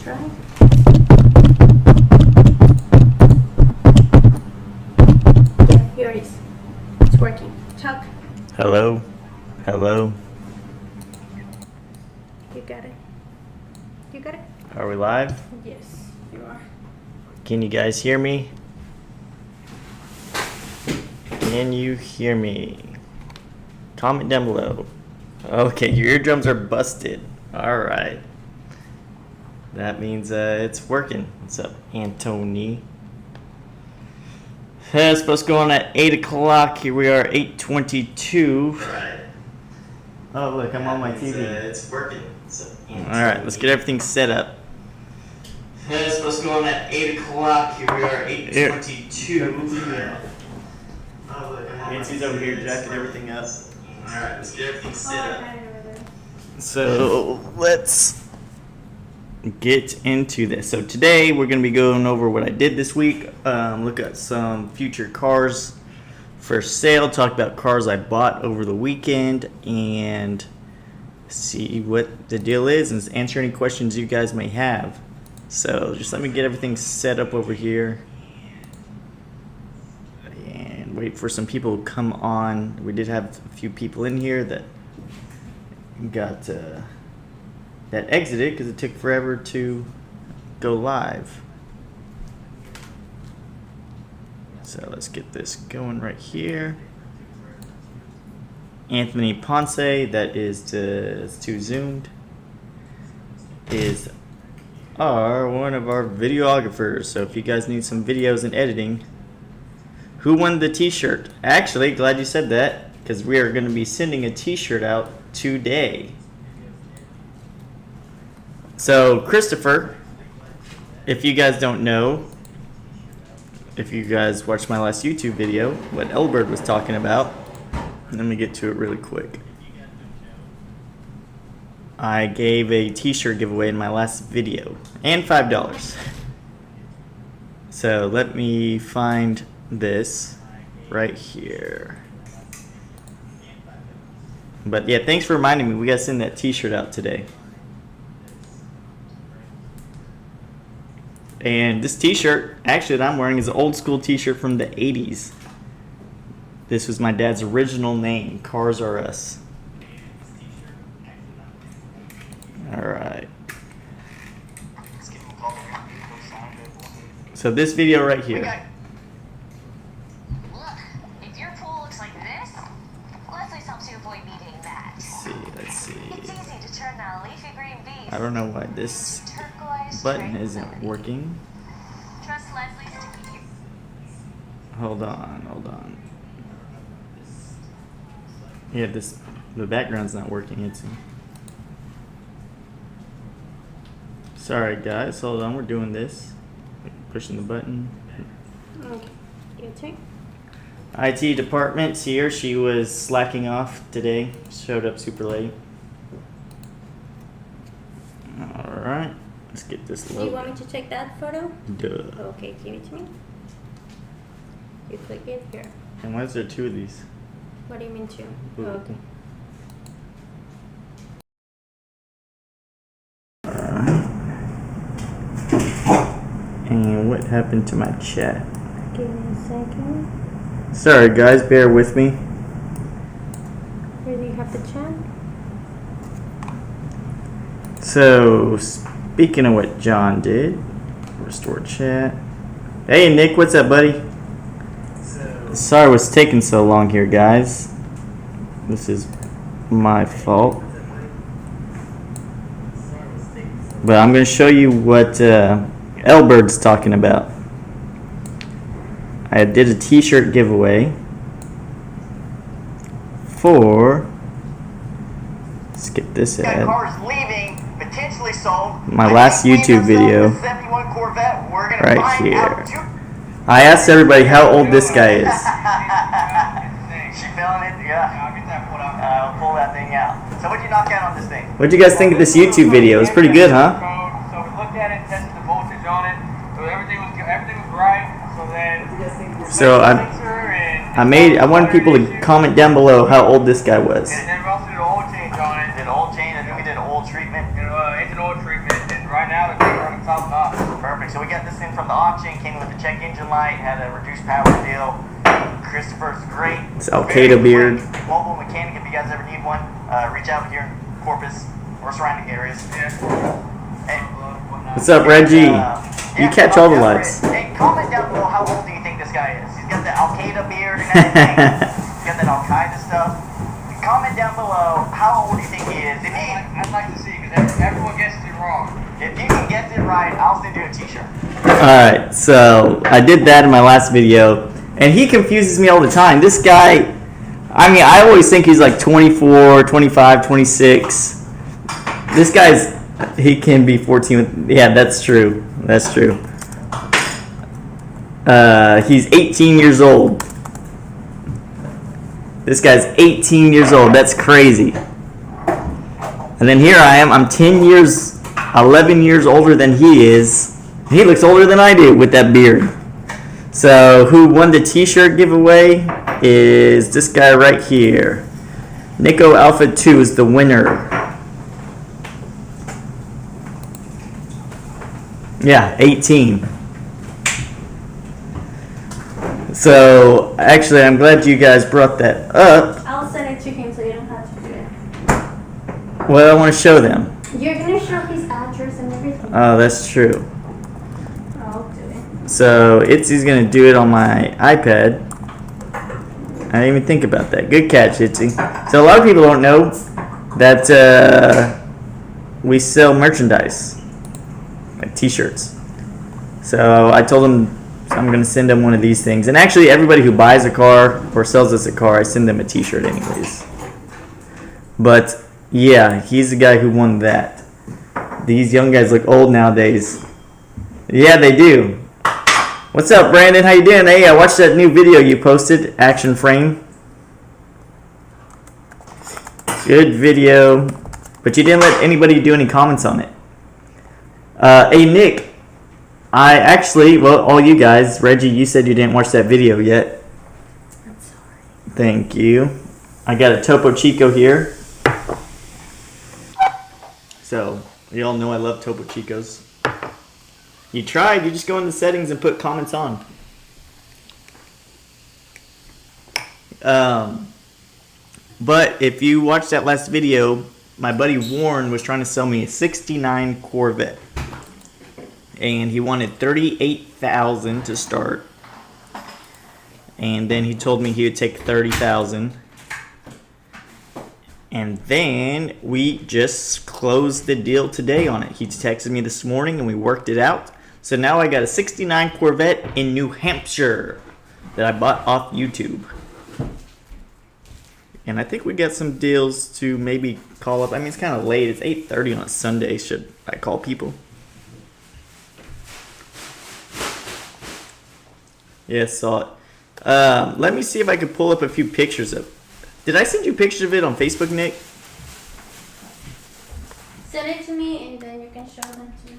right? Yeah, here it is. It's working. Talk. Hello? Hello? You got it. You got it? Are we live? Yes, you are. Can you guys hear me? Can you hear me? Comment down below. Okay, your eardrums are busted. Alright. That means it's working. What's up, Antony? It's supposed to go on at 8 o'clock. Here we are, 8:22. Right. Oh, look, I'm on my TV. It's working. Alright, let's get everything set up. It's supposed to go on at 8 o'clock. Here we are, 8:22. Oh, look, Nancy's over here jacking everything up. Alright, let's get everything set up. So, let's get into this. So today we're going to be going over what I did this week. Look at some future cars for sale. Talk about cars I bought over the weekend and see what the deal is and answer any questions you guys may have. So just let me get everything set up over here and wait for some people to come on. We did have a few people in here that got that exited because it took forever to go live. So let's get this going right here. Anthony Ponce, that is it's too zoomed, is one of our videographers. So if you guys need some videos and editing. Who won the t-shirt? Actually, glad you said that, because we are going to be sending a t-shirt out today. So Christopher, if you guys don't know, if you guys watched my last YouTube video, what Elbert was talking about, let me get to it really quick. I gave a t-shirt giveaway in my last video, and $5. So let me find this right here. But yeah, thanks for reminding me. We gotta send that t-shirt out today. And this t-shirt, actually, that I'm wearing is an old school t-shirt from the 80s. This was my dad's original name, Cars R Us. Alright. So this video right here. Look, if your pool looks like this, Leslie's helps you avoid needing that. Let's see. It's easy to turn that leafy green beast. I don't know why this button isn't working. Trust Leslie's to keep you. Hold on. Yeah, the background's not working, it's sorry guys, hold on, we're doing this. Pushing the button. Okay. You take? IT department's here. She was slacking off today. Showed up super late. Alright. Let's get this Do you loaded. want me to take that photo? Duh. Okay, give it to me. You click it here. And why is there two of these? What do you mean two? Ooh. Okay. And what happened to my chat? Give me a second. Sorry guys, bear with me. Where do you have the chat? So, speaking of what John did, restore chat. Hey Nick, what's up, buddy? Sorry it's taking so long here, guys. This is my fault. But I'm going to show you what Elbert's talking about. I did a t-shirt giveaway for, skip this ad, cars leaving, potentially sold. my last YouTube video Corvette. We're gonna right find here. out I asked everybody how old this guy is. She feeling it? Yeah. I'll get that pulled out. I'll pull that thing out. So what'd you knock out on this thing? What'd you guys think of this YouTube video? It's pretty good, huh? So we looked at it, tested the voltage on it. So everything was right. So then So I wanted people to comment down below how old this guy was. And then we also did an oil change on it. Did oil change, and then we did an oil treatment. Engine oil treatment. And right now the thing's running top notch. Perfect. So we got this thing from the auction. Came with a check engine light. Had a reduced power deal. Christopher's great. It's Al-Qaeda beard. Mobile mechanic. If you guys ever need one, reach out here in Corpus or surrounding areas. Yeah. Hey, What's up, Reggie? You yeah, catch all the lights. Hey, comment down below how old do you think this guy is? He's got the Al-Qaeda beard and everything. He's got that Al-Qaeda stuff. Comment down below how old do you think he is. If he, I'd like to see, because everyone gets it wrong. if you can get it right, I'll send you a t-shirt. Alright, so I did that in my last video, and he confuses me all the time. This guy, I mean, I always think he's like 24, 25, 26. This guy's, he can be 14. Yeah, that's true. That's true. He's 18 years old. This guy's 18 years old. That's crazy. And then here I am. I'm 11 years older than he is. He looks older than I do with that beard. So who won the t-shirt giveaway is this guy right here. Nico Alpha 2 is the winner. Yeah, 18. So, actually, I'm glad you guys brought that up. I'll send it to him so you don't have to do it. Well, I want to show them. You're gonna show his address and everything. Oh, that's true. I'll do it. So, Itzy's going to do it on my iPad. I didn't even think about that. Good catch, Itzy. So, a lot of people don't know that we sell merchandise, like t-shirts. So, I told them I'm going to send them one of these things. And actually, everybody who buys a car or sells us a car, I send them a t-shirt anyways. But, yeah, he's the guy who won that. These young guys look old nowadays. Yeah, they do. What's up, Brandon? How you doing? Hey, I watched that new video you posted, Action Frame. Good video. But you didn't let anybody do any comments on it. Hey, Nick. I actually, well, all you guys, Reggie, you said you didn't watch that video yet. I'm sorry. Thank you. I got a Topo Chico here. So, you all know I love Topo Chicos. You tried, you just go in the settings and put comments on. But if you watched that last video, my buddy Warren was trying to sell me a 69 Corvette. And he wanted $38,000 to start. And then he told me he would take $30,000. And then we just closed the deal today on it. He texted me this morning and we worked it out. So now I got a 69 Corvette in New Hampshire that I bought off YouTube. And I think we got some deals to maybe call up. I mean, it's kind of late. It's 8:30 on a Sunday. Should I call people? Yeah, saw it. Let me see if I could pull up a few pictures of. Did I send you pictures of it on Facebook, Nick? Send it to me and then you can show them to me.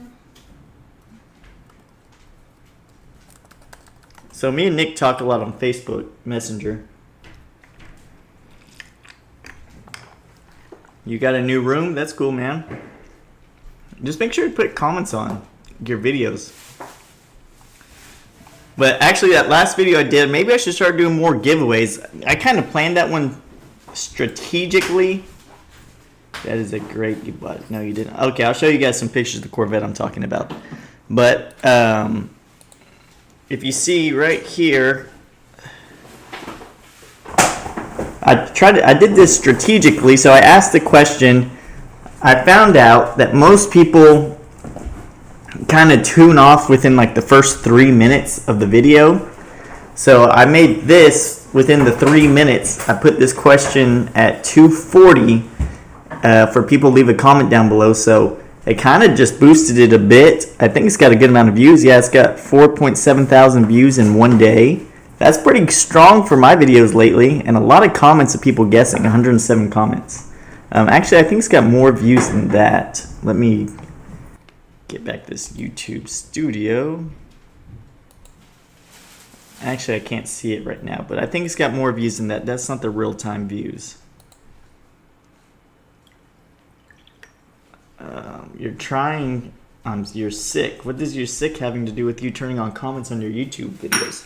So me and Nick talk a lot on Facebook Messenger. You got a new room? That's cool, man. Just make sure to put comments on your videos. But actually, that last video I did, maybe I should start doing more giveaways. I kind of planned that one strategically. That is a great giveaway. No, you didn't. Okay, I'll show you guys some pictures of the Corvette I'm talking about. But if you see right here, I did this strategically. So I asked the question. I found out that most people kind of tune off within like the first 3 minutes of the video. So I made this within the 3 minutes. I put this question at 2:40 for people to leave a comment down below. So it kind of just boosted it a bit. I think it's got a good amount of views. Yeah, it's got 4.7 thousand views in one day. That's pretty strong for my videos lately. And a lot of comments of people guessing, 107 comments. Actually, I think it's got more views than that. Let me get back this YouTube studio. Actually, I can't see it right now, but I think it's got more views than that. That's not the real-time views. You're trying You're sick. What does your sick having to do with you turning on comments on your YouTube videos?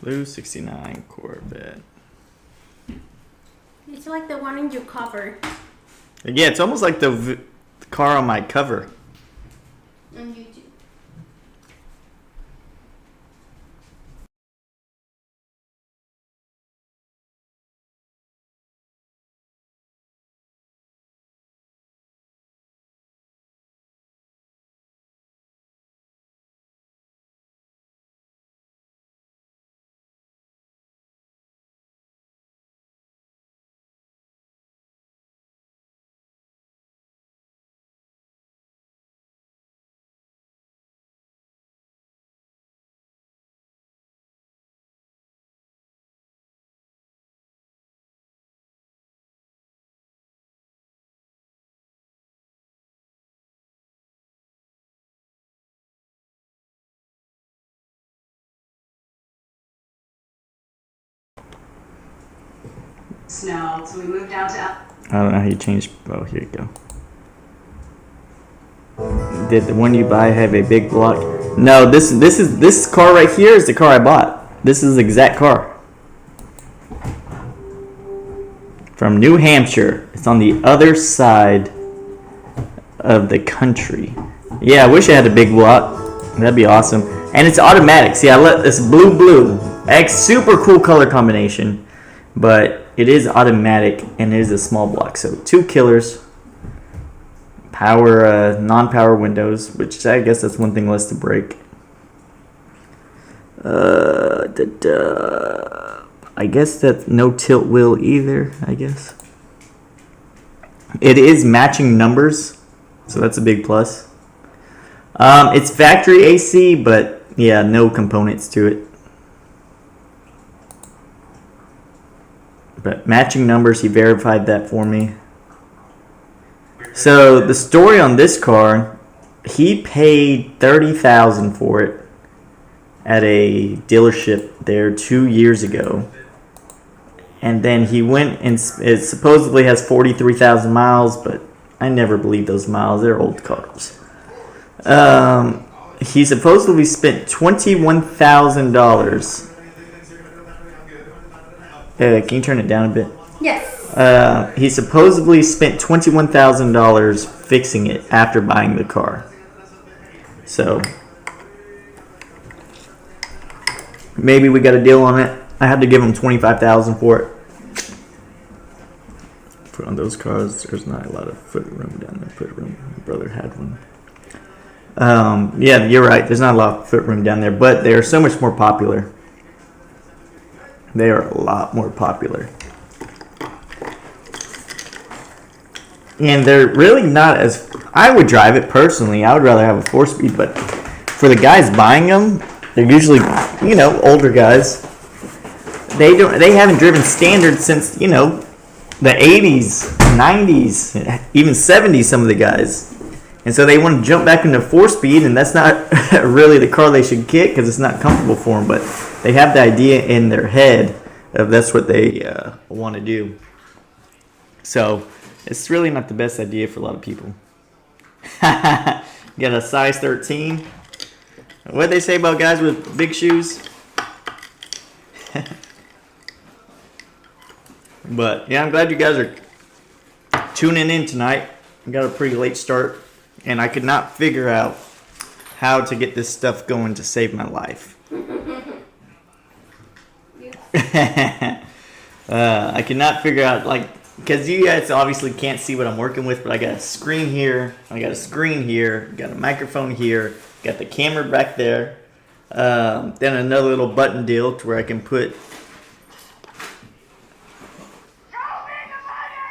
Blue 69 Corvette. It's like the one in your cover Yeah, it's almost like the car on my cover. on YouTube. Snow, so we moved down to. I don't know how you change. Oh, here you go. Did the one you buy have a big block? No, this car right here is the car I bought. This is the exact car from New Hampshire. It's on the other side of the country. Yeah, I wish I had a big block. That'd be awesome. And it's automatic. See, I let this blue. Super cool color combination, but it is automatic and it is a small block. So 2 killers. Power, non-power windows, which I guess that's one thing less to break. I guess that's no tilt wheel either, I guess. It is matching numbers, so that's a big plus. It's factory AC, but yeah, no components to it. But matching numbers, he verified that for me. So the story on this car, he paid $30,000 for it at a dealership there 2 years ago, and then he went and it supposedly has 43,000 miles, but I never believe those miles. They're old cars. He supposedly spent $21,000. Can you turn it down a bit? Yes. He supposedly spent $21,000 fixing it after buying the car. So maybe we got a deal on it. I had to give him $25,000 for it. For on those cars, there's not a lot of foot room down there. Foot room. My brother had one. Yeah, you're right. There's not a lot of foot room down there, but they are so much more popular. They are a lot more popular. And they're really not as... I would drive it personally. I would rather have a 4-speed, but for the guys buying them, they're usually, older guys. They haven't driven standard since, the 80s, 90s, even 70s, some of the guys. And so they want to jump back into 4-speed, and that's not really the car they should get because it's not comfortable for them, but they have the idea in their head of that's what they want to do. So it's really not the best idea for a lot of people. Got a size 13. What they say about guys with big shoes? But yeah, I'm glad you guys are tuning in tonight. I got a pretty late start, and I could not figure out how to get this stuff going to save my life. I could not figure out, because you guys obviously can't see what I'm working with, but I got a screen here, I got a screen here, got a microphone here, got the camera back there, then another little button deal to where I can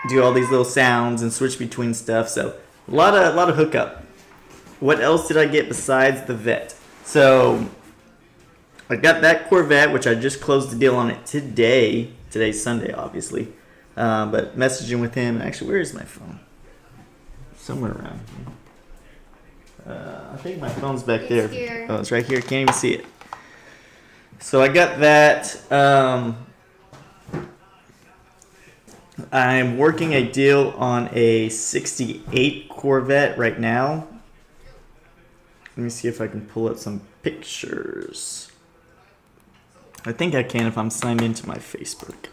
do all these little sounds and switch between stuff. So a lot of hookup. What else did I get besides the Vette? So I got that Corvette, which I just closed the deal on it today. Today's Sunday, obviously. But messaging with him. Actually, where is my phone? Somewhere around here. I think my phone's back there. Here. Oh, it's right here. Can't even see it. So I got that. I'm working a deal on a 68 Corvette right now. Let me see if I can pull up some pictures. I think I can if I'm signed into my Facebook.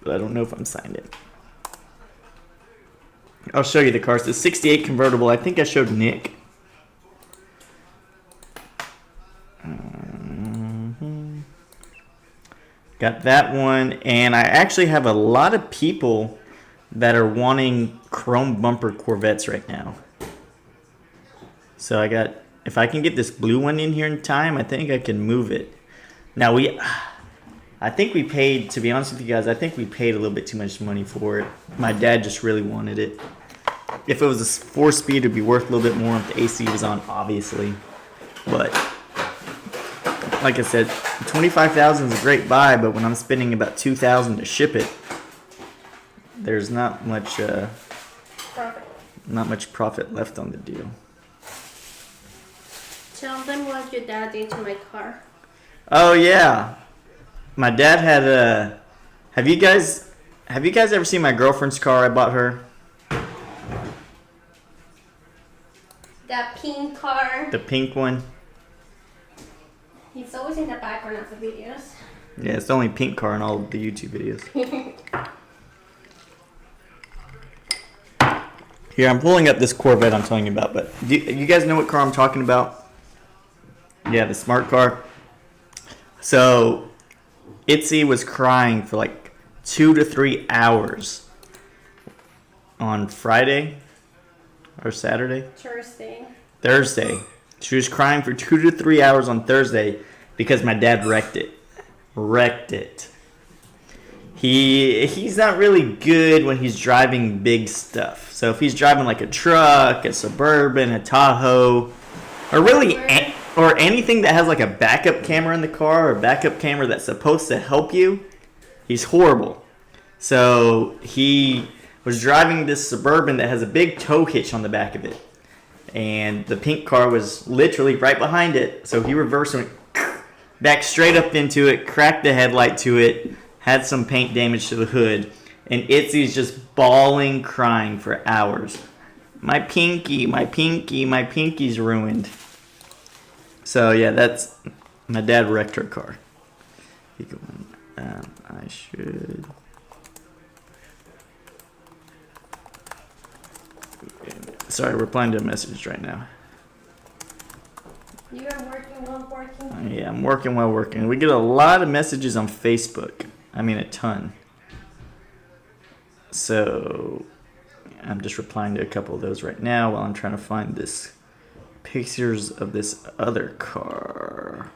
But I don't know if I'm signed in. I'll show you the cars. The 68 convertible, I think I showed Nick. Got that one, and I actually have a lot of people that are wanting chrome bumper Corvettes right now. So I got, if I can get this blue one in here in time, I think I can move it. Now I think we paid, to be honest with you guys, I think we paid a little bit too much money for it. My dad just really wanted it. If it was a 4-speed, it'd be worth a little bit more if the AC was on, obviously. But like I said, $25,000 is a great buy, but when I'm spending about $2,000 to ship it, there's not much profit left on the deal. Tell them what your dad did to my car. Oh yeah, my dad had a. Have you guys ever seen my girlfriend's car I bought her? That pink car. The pink one. He's always in the background of the videos. Yeah, it's the only pink car in all of the YouTube videos. Here, I'm pulling up this Corvette I'm telling you about, but do you guys know what car I'm talking about? Yeah, the smart car. So, Itzy was crying for like 2 to 3 hours on Friday or Saturday? Thursday. She was crying for 2 to 3 hours on Thursday because my dad wrecked it. He's not really good when he's driving big stuff. So if he's driving like a truck, a Suburban, a Tahoe, or really or anything that has like a backup camera in the car or a backup camera that's supposed to help you, he's horrible. So he was driving this Suburban that has a big tow hitch on the back of it. And the pink car was literally right behind it. So he reversed and went back straight up into it, cracked the headlight to it, had some paint damage to the hood. And Itzy's just bawling, crying for hours. My pinky, my pinky, my pinky's ruined. So yeah, that's, my dad wrecked her car. I should... Sorry, replying to a message right now. You are working while working. Yeah, I'm working while working. We get a lot of messages on Facebook. I mean, a ton. So, I'm just replying to a couple of those right now while I'm trying to find this pictures of this other car.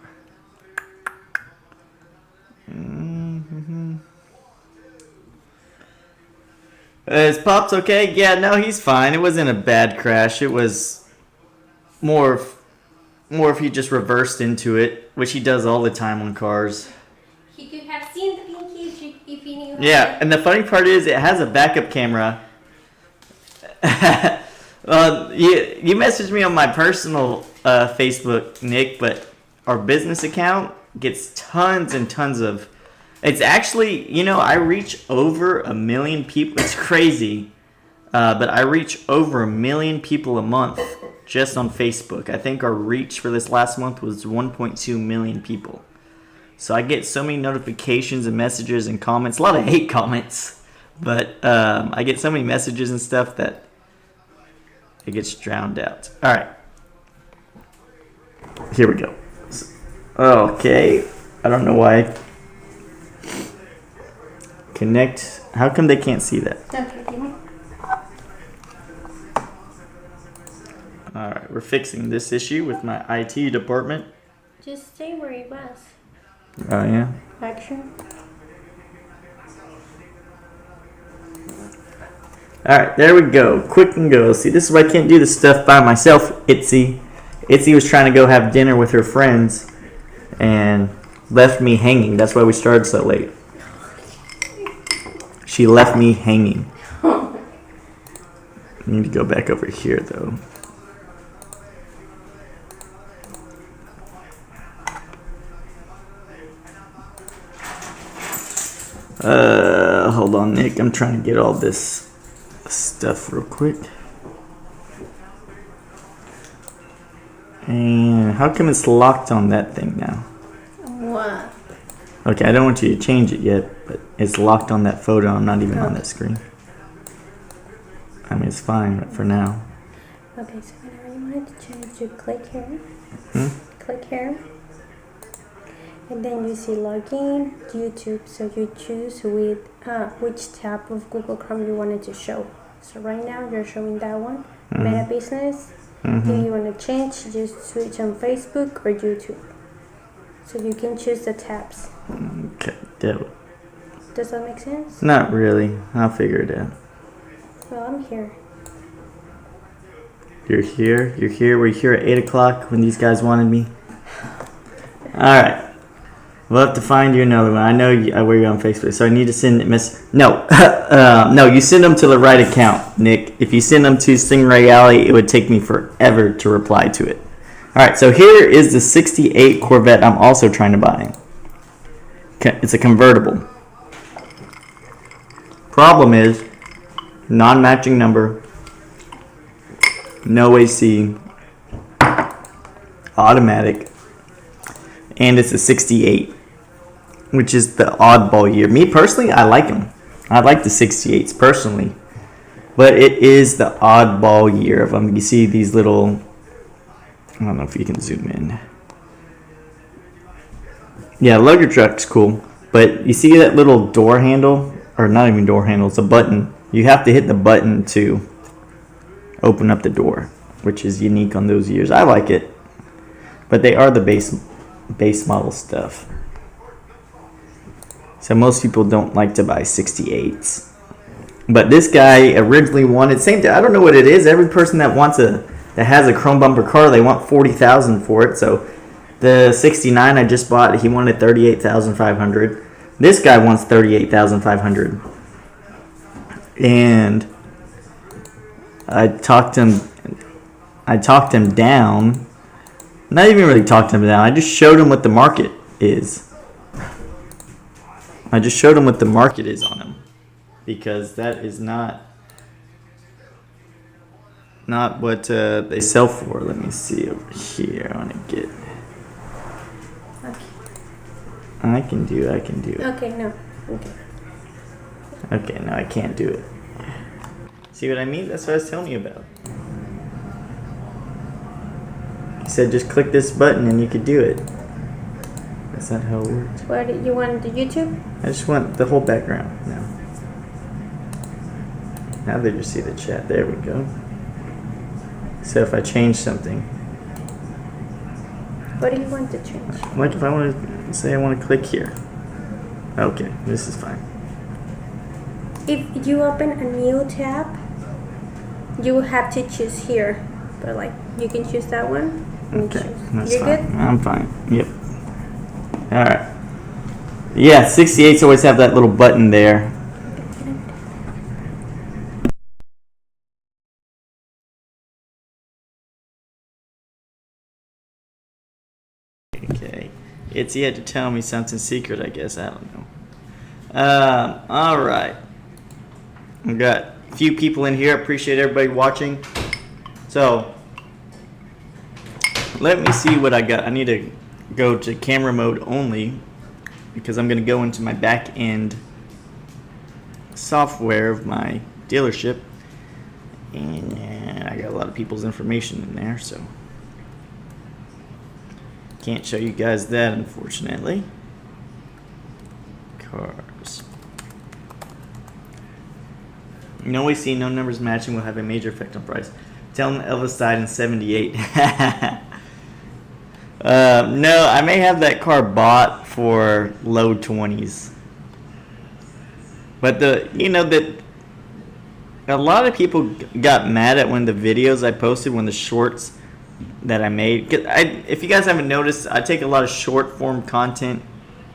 Is Pops okay? Yeah, no, he's fine. It wasn't a bad crash. It was more if he just reversed into it, which he does all the time on cars. He could have seen the pinky if he knew. Yeah, and the funny part is it has a backup camera. You messaged me on my personal Facebook, Nick, but our business account gets tons and tons of... It's actually, I reach over 1 million people. It's crazy, but I reach over 1 million people a month just on Facebook. I think our reach for this last month was 1.2 million people. So I get so many notifications and messages and comments. A lot of hate comments, but I get so many messages and stuff that it gets drowned out. All right. Here we go. Okay. I don't know why. Connect. How come they can't see that? Okay, give me. Alright, we're fixing this issue with my IT department. Just stay where he was. Oh, yeah? Action. Alright, there we go. Quick and go. See, this is why I can't do this stuff by myself, Itzy. Itzy was trying to go have dinner with her friends and left me hanging. That's why we started so late. She left me hanging. I need to go back over here, though. Hold on, Nick. I'm trying to get all this stuff real quick. And how come it's locked on that thing now? What? Okay, I don't want you to change it yet, but it's locked on that photo. I'm not even on that screen. I mean, it's fine for now. Okay, so whenever you want to change, you click here. Click here. And then you see login, YouTube. So you choose with which tab of Google Chrome you wanted to show. So right now you're showing that one, Meta Business. If you want to change, just switch on Facebook or YouTube. So you can choose the tabs. Okay, do Does that make sense? Not really. I'll figure it out. Well, I'm here. You're here. You're here. Were you here at 8 o'clock when these guys wanted me? All right. We'll have to find you another one. I know where you're on Facebook, so I need to send No, no. You send them to the right account, Nick. If you send them to STINGRAY, it would take me forever to reply to it. All right. So here is the '68 Corvette I'm also trying to buy. It's a convertible. Problem is, non-matching number, no AC, automatic, and it's a '68, which is the oddball year. Me personally, I like them. I like the '68s personally, but it is the oddball year of them. You see these little, I don't know if you can zoom in. Yeah, lugger truck's cool, but you see that little door handle, or not even door handle, it's a button. You have to hit the button to open up the door, which is unique on those years. I like it, but they are the base model stuff. So most people don't like to buy '68s, but this guy originally wanted same thing. I don't know what it is. Every person that has a chrome bumper car, they want $40,000 for it. So the '69 I just bought, he wanted $38,500. This guy wants $38,500, and I talked him down. Not even really talked him down. I just showed him what the market is. I just showed him what the market is on him, because that is not what they sell for. Let me see over here. I want to get. I can do it. Okay, no. Okay. Okay, no, I can't do it. See what I mean? That's what I was telling you about. He said just click this button and you could do it. That's not how it works. What you want, the YouTube? I just want the whole background now. Now they just see the chat. There we go. So if I change something. What do you want to change? Like if I want to say I want to click here. Okay, this is fine. If you open a new tab, you will have to choose here. But like, you can choose that one. Okay, that's You're fine. good? I'm fine. Yep. All right. Yeah, 68s always have that little button there. Okay. It's yet to tell me something secret, I guess. I don't know. All right. We've got a few people in here. Appreciate everybody watching. So, let me see what I got. I need to go to camera mode only because I'm going to go into my back end software of my dealership, and I got a lot of people's information in there, so can't show you guys that, unfortunately. Cars. You know, we see no numbers matching will have a major effect on price. Tell them Elvis died in '78. No, I may have that car bought for low 20s. But that a lot of people got mad at one of the videos I posted, one of the shorts that I made. If you guys haven't noticed, I take a lot of short form content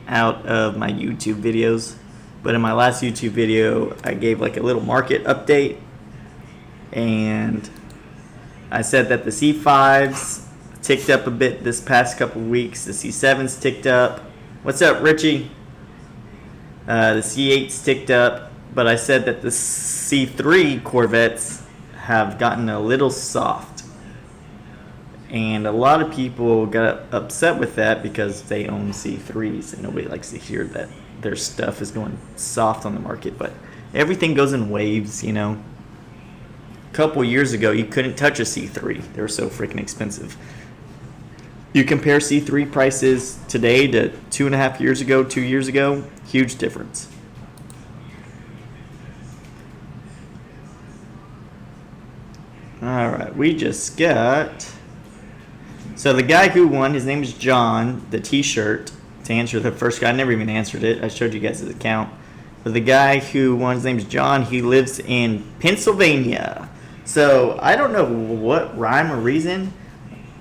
out of my YouTube videos. But in my last YouTube video, I gave like a little market update, and I said that the C5s ticked up a bit this past couple weeks. The C7s ticked up. What's up, Richie? The C8 sticked up, but I said that the C3 Corvettes have gotten a little soft. And a lot of people got upset with that because they own C3s and nobody likes to hear that their stuff is going soft on the market. But everything goes in waves, you know. A couple years ago, you couldn't touch a C3. They were so freaking expensive. You compare C3 prices today to 2.5 years ago, 2 years ago, huge difference. All right, we just got... So the guy who won, his name is John, the t-shirt, to answer the first guy. I never even answered it. I showed you guys his account. But the guy who won, his name is John. He lives in Pennsylvania. So I don't know what rhyme or reason.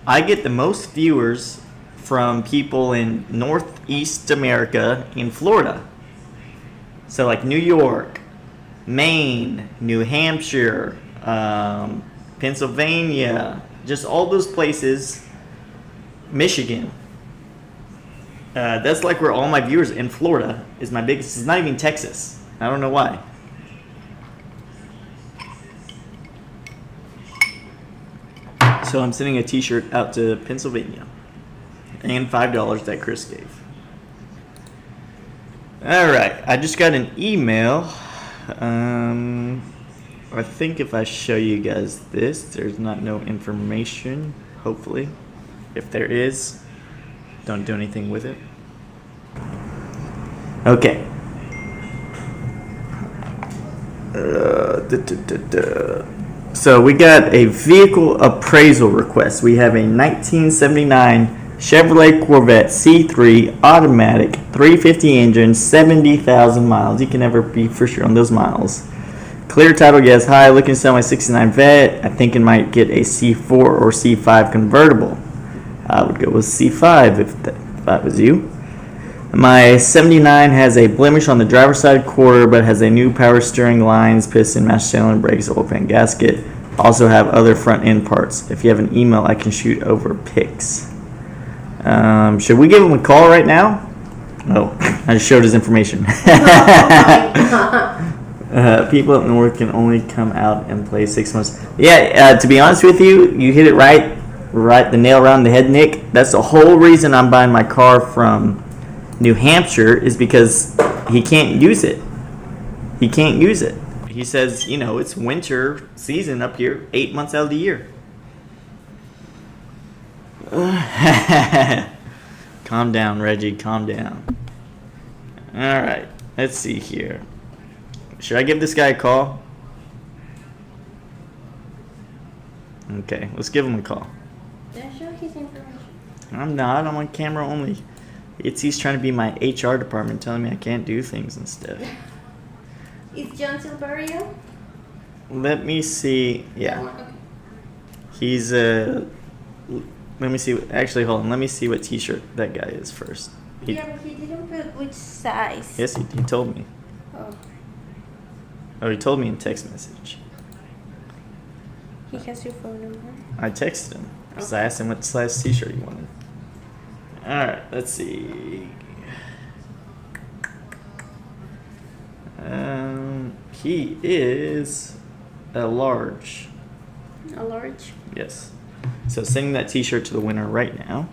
I get the most viewers from people in Northeast America in Florida. So like New York, Maine, New Hampshire, Pennsylvania, just all those places. Michigan. That's like where all my viewers in Florida is my biggest. It's not even Texas. I don't know why. So I'm sending a t-shirt out to Pennsylvania. And $5 that Chris gave. Alright, I just got an email. I think if I show you guys this, there's no information, hopefully. If there is, don't do anything with it. Okay. So we got a vehicle appraisal request. We have a 1979 Chevrolet Corvette C3 automatic 350 engine, 70,000 miles. You can never be for sure on those miles. Clear title, yes. Hi, looking to sell my 69 Vet. I think it might get a C4 or C5 convertible. I would go with C5 if that was you. My 79 has a blemish on the driver's side quarter, but has a new power steering, lines, piston, master cylinder, brakes, oil pan, gasket. Also have other front end parts. If you have an email, I can shoot over pics. Should we give him a call right now? Oh, I just showed his information. People up north can only come out and play 6 months. Yeah, to be honest with you, you hit it right the nail around the head, Nick. That's the whole reason I'm buying my car from New Hampshire, is because he can't use it. He can't use it. He says, you know, it's winter season up here, 8 months out of the year. Calm down, Reggie, calm down. Alright, let's see here. Should I give this guy a call? Okay, let's give him a call. Don't show his information. I'm not, I'm on camera only. He's trying to be my HR department, telling me I can't do things and stuff. Is John Silverio? Let me see. Yeah. Okay. He's let me see. Actually, hold on. Let me see what t-shirt that guy is first. Yeah, but he didn't put which size. Yes, he told me. Oh. Oh, he told me in text message. He has your phone number. I texted him. So I asked him what size t-shirt he wanted. Alright, let's see. He is a large. A large? Yes. So sending that t-shirt to the winner right now.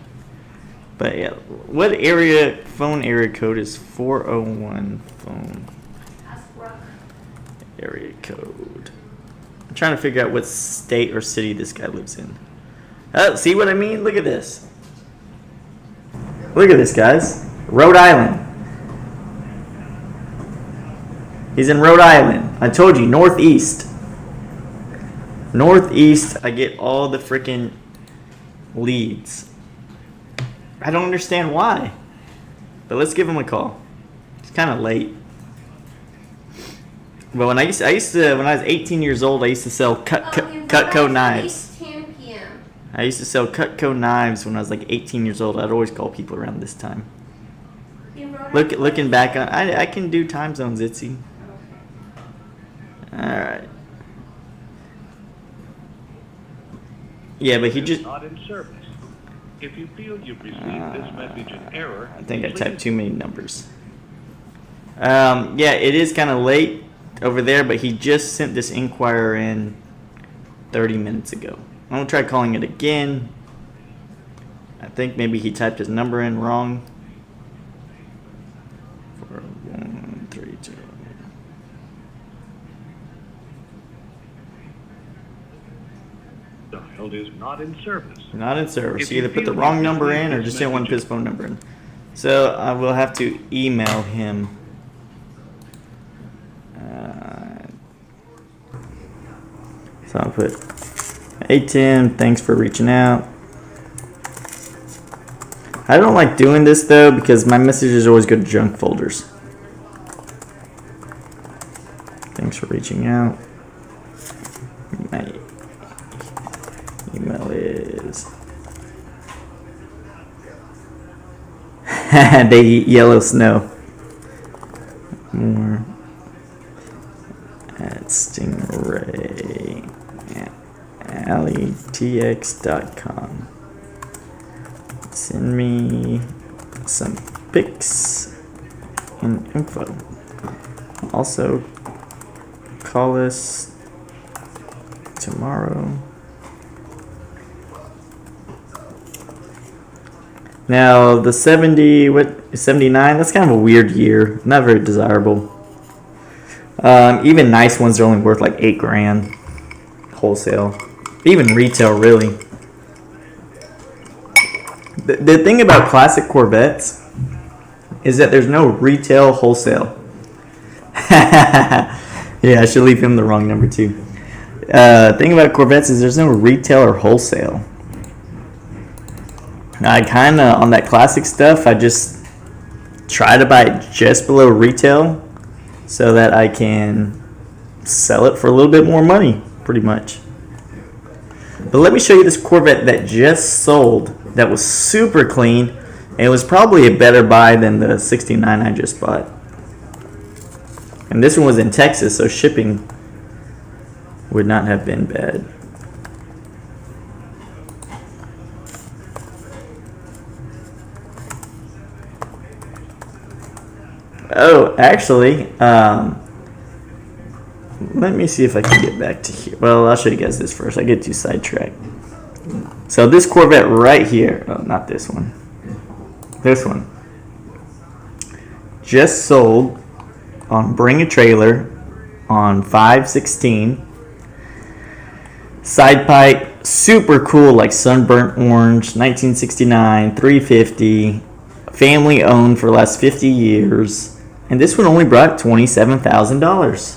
But yeah, what area, phone area code is 401 phone? Area code. I'm trying to figure out what state or city this guy lives in. See what I mean? Look at this. Look at this, guys. Rhode Island. He's in Rhode Island. I told you, Northeast. Northeast, I get all the freaking leads. I don't understand why. But let's give him a call. It's kind of late. But when I used to when I was 18 years old, I used to sell Cutco knives. 10 p.m. I used to sell Cutco knives when I was like 18 years old. I'd always call people around this time. Looking back on, I can do time zones, Itzy. All right. Yeah, but he just. Not in service. If you feel you've received this message in error, I think I typed too many numbers. Yeah, it is kind of late over there, but he just sent this inquiry in 30 minutes ago. I'm going to try calling it again. I think maybe he typed his number in wrong. 4132. Dialed is not in service. Not in service. If You either you put the feel wrong like number leaving in or this just didn't want to put his message- phone number in. So I will have to email him. So I'll put, "Hey Tim, thanks for reaching out." I don't like doing this though because my messages always go to junk folders. Thanks for reaching out. My email is they eat yellow snow. More at stingrayalleytx.com. Send me some pics and info. Also, call us tomorrow. Now the 79, that's kind of a weird year. Not very desirable. Even nice ones are only worth like $8,000 wholesale. Even retail, really. The thing about classic Corvettes is that there's no retail wholesale. Yeah, I should leave him the wrong number too. Thing about Corvettes is there's no retail or wholesale. I kind of, on that classic stuff, I just try to buy it just below retail so that I can sell it for a little bit more money, pretty much. But let me show you this Corvette that just sold that was super clean. And it was probably a better buy than the 69 I just bought. And this one was in Texas, so shipping would not have been bad. Oh, actually, let me see if I can get back to here. Well, I'll show you guys this first. I get too sidetracked. So this Corvette right here, oh, not this one. This one. Just sold on Bring a Trailer on 5/16. Side pipe, super cool, like sunburnt orange, 1969, 350. Family owned for the last 50 years. And this one only brought $27,000.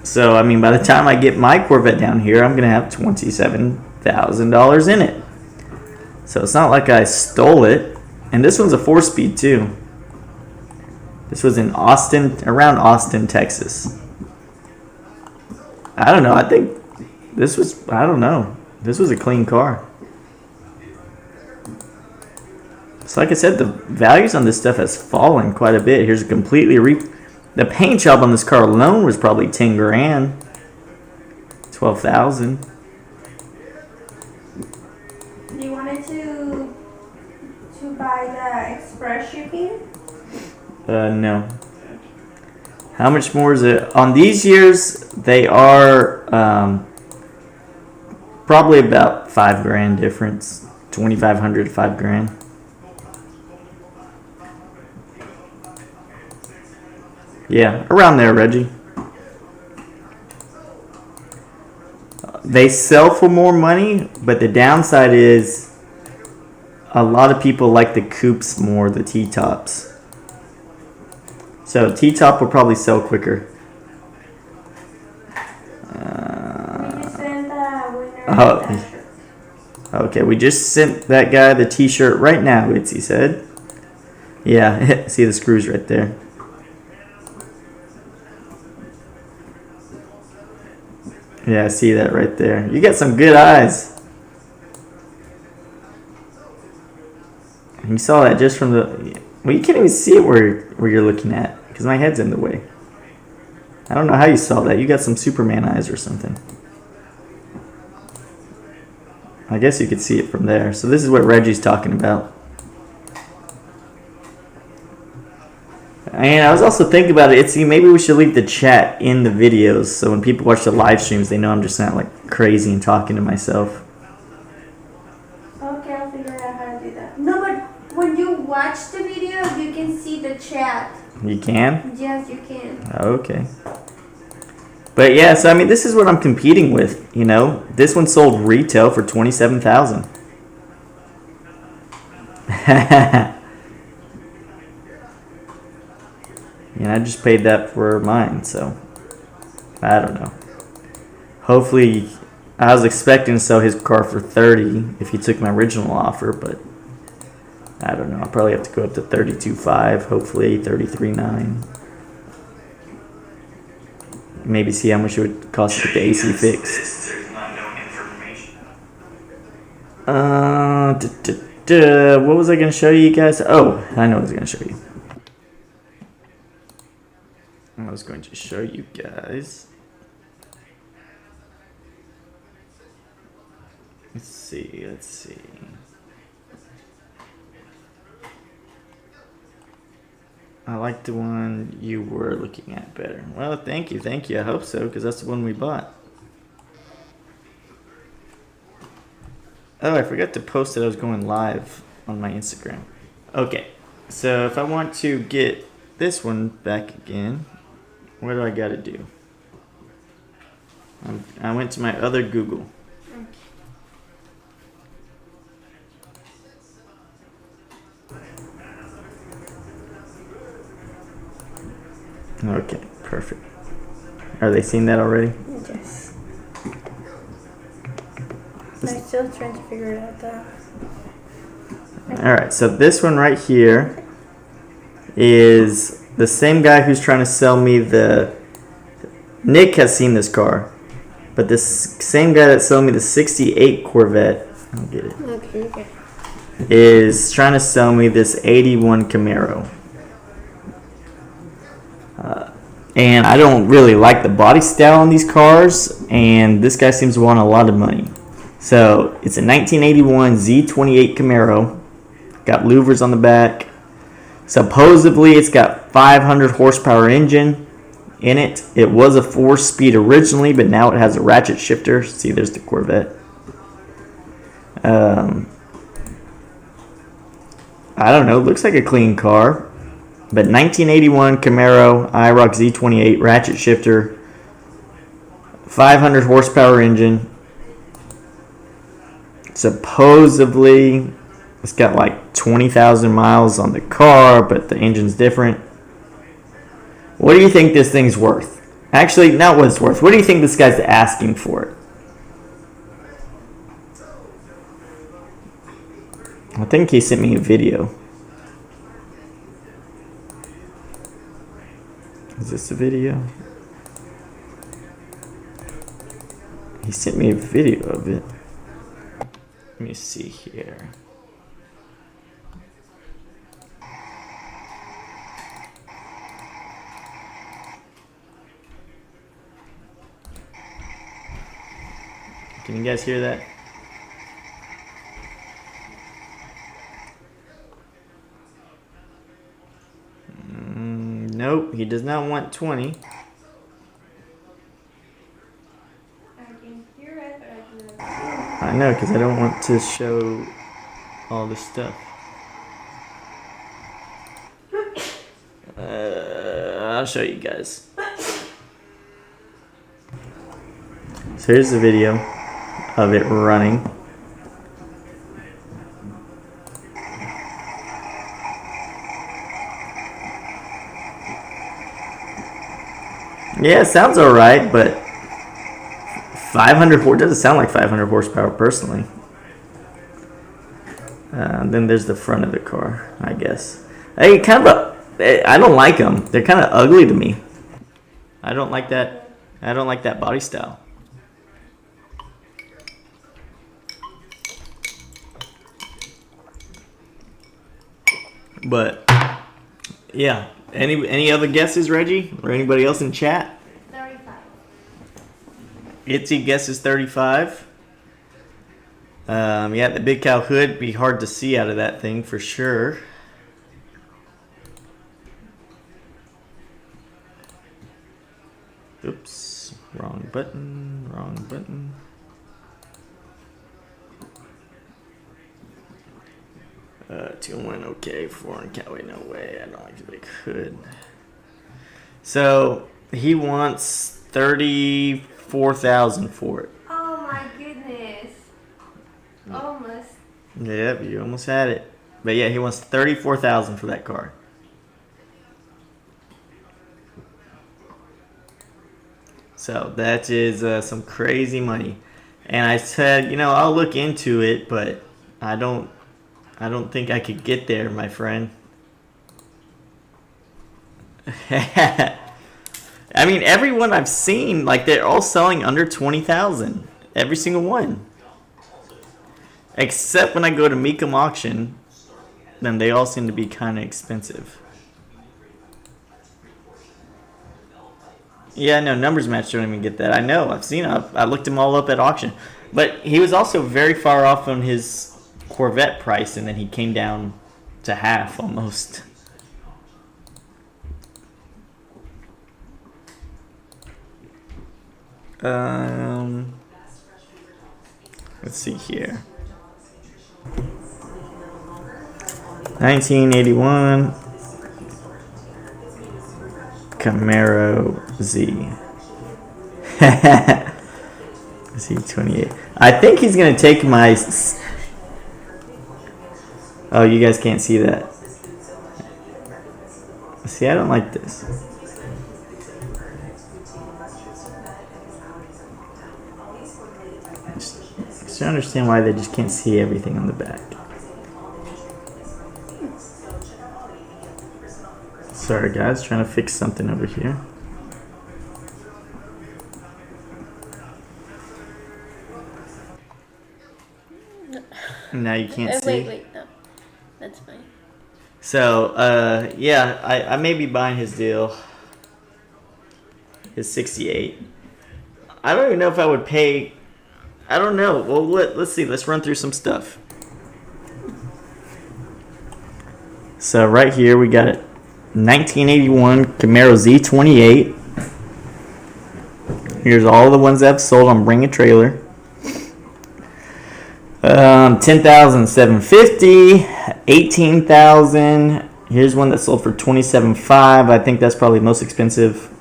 So, I mean, by the time I get my Corvette down here, I'm going to have $27,000 in it. So it's not like I stole it. And this one's a 4-speed too. This was in Austin, around Austin, Texas. I don't know. I think this was, I don't know. This was a clean car. So like I said, the values on this stuff has fallen quite a bit. Here's a completely the paint job on this car alone was probably $10,000, $12,000. You wanted to buy the express shipping? No. How much more is it? On these years, they are probably about $5,000 difference. $2,500 to $5,000. Yeah, around there, Reggie. They sell for more money, but the downside is a lot of people like the coupes more, the T-tops. So T-top will probably sell quicker. Did you send the winner Oh. that shirt? Okay, we just sent that guy the T-shirt right now, Itzy said. Yeah, see the screws right there. Yeah, I see that right there. You got some good eyes. You saw that just from the... Well, you can't even see it where you're looking at because my head's in the way. I don't know how you saw that. You got some Superman eyes or something. I guess you could see it from there. So this is what Reggie's talking about. And I was also thinking about it. Maybe we should leave the chat in the videos so when people watch the live streams, they know I'm just not like crazy and talking to myself. Okay, I'll figure out how to do that. No, but when you watch the video, you can see the chat. You can? Yes, you can. Okay. But yeah, so I mean, this is what I'm competing with. You know, this one sold retail for $27,000. And I just paid that for mine, so I don't know. Hopefully, I was expecting to sell his car for $30,000 if he took my original offer, but I don't know. I'll probably have to go up to $32,500, hopefully $33,900. Maybe see how much it would cost to get the AC fixed. There's not no information. What was I going to show you guys? Oh, I know what I was going to show you. I was going to show you guys. Let's see. I like the one you were looking at better. Well, thank you. I hope so, because that's the one we bought. Oh, I forgot to post that I was going live on my Instagram. Okay, so if I want to get this one back again, what do I gotta do? I went to my other Google. Okay, perfect. Are they seeing that already? Yes. I'm still trying to figure it out though. Alright, so this one right here is the same guy who's trying to sell me the... Nick has seen this car, but this same guy that's selling me the 68 Corvette, I'll get it, Okay. is trying to sell me this 81 Camaro. And I don't really like the body style on these cars, and this guy seems to want a lot of money. So it's a 1981 Z28 Camaro, got louvers on the back. Supposedly it's got 500 horsepower engine in it. It was a 4-speed originally, but now it has a ratchet shifter. See, there's the Corvette. I don't know, looks like a clean car. But 1981 Camaro IROC Z28 ratchet shifter, 500 horsepower engine. Supposedly, it's got like 20,000 miles on the car, but the engine's different. What do you think this thing's worth? Actually, not what it's worth. What do you think this guy's asking for it? I think he sent me a video. Is this a video? He sent me a video of it. Let me see here. Can you guys hear that? Nope, he does not want 20. I can hear it, but I cannot see it. I know, because I don't want to show all this stuff. I'll show you guys. So here's the video of it running. Yeah, it sounds alright, but 500 doesn't sound like 500 horsepower personally. Then there's the front of the car, I guess. I don't like them. They're kind of ugly to me. I don't like that. I don't like that body style. But yeah. Any other guesses, Reggie, or anybody else in chat? 35. Itzy guesses 35. Yeah, the big cow hood be hard to see out of that thing for sure. Oops, wrong button, wrong button. Two and one, okay. Foreign Cowboy, no way. I don't actually could. So he wants 34,000 for it. Oh my goodness. Almost. Yep, you almost had it. But yeah, he wants 34,000 for that car. So that is some crazy money. And I said, you know, I'll look into it, but I don't think I could get there, my friend. I mean, everyone I've seen, like, they're all selling under 20,000. Every single one. Except when I go to Mecum auction, then they all seem to be kind of expensive. Yeah, no, numbers match don't even get that. I know, I've seen it. I looked them all up at auction. But he was also very far off on his Corvette price, and then he came down to half almost. Let's see here. 1981 Camaro Z. Z28. I think he's gonna take my. Oh, you guys can't see that. See, I don't like this. I don't understand why they just can't see everything on the back. Sorry guys, trying to fix something over here. Now you can't see. Wait, no. That's fine. So, yeah, I may be buying his deal. His 68. I don't even know if I would pay. I don't know. Well, let's see. Let's run through some stuff. So right here we got it. 1981 Camaro Z28. Here's all the ones I've sold on Bring a Trailer. 10,750, 18,000. Here's one that sold for 27.5. I think that's probably the most expensive.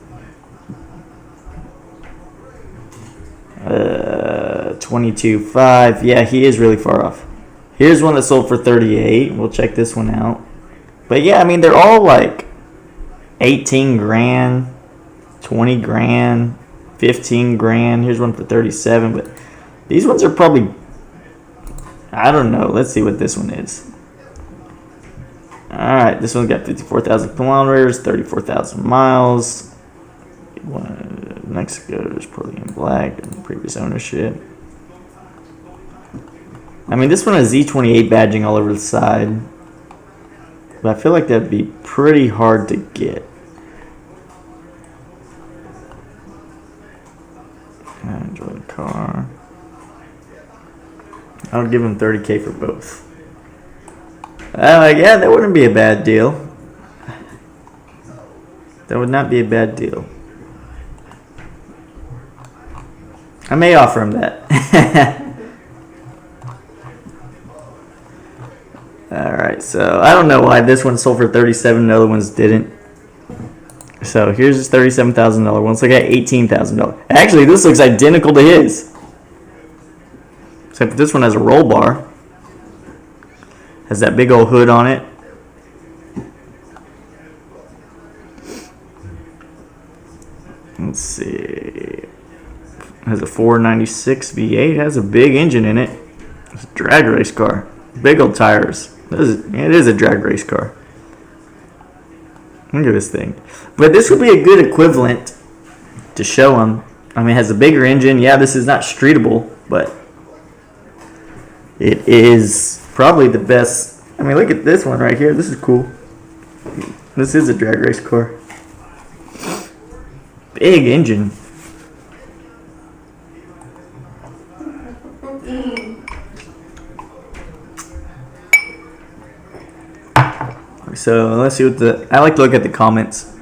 22.5. Yeah, he is really far off. Here's one that sold for 38. We'll check this one out. But yeah, I mean, they're all like 18 grand, 20 grand, 15 grand. Here's one for 37. But these ones are probably, I don't know. Let's see what this one is. Alright, this one's got 54,000 kilometers, 34,000 miles. Mexico is probably in black and previous ownership. I mean, this one has Z28 badging all over the side. But I feel like that'd be pretty hard to get. I enjoy the car. I'll give him 30K for both. Yeah, that wouldn't be a bad deal. That would not be a bad deal. I may offer him that. Alright, so I don't know why this one sold for 37 and the other ones didn't. So here's his $37,000 one. Let's look at $18,000. Actually, this looks identical to his. Except this one has a roll bar. Has that big old hood on it. Let's see. Has a 496 V8. Has a big engine in it. It's a drag race car. Big old tires. It is a drag race car. Look at this thing. But this would be a good equivalent to show him. I mean, it has a bigger engine. Yeah, this is not streetable, but it is probably the best. I mean, look at this one right here. This is cool. This is a drag race car. Big engine. So let's see what I like to look at the comments.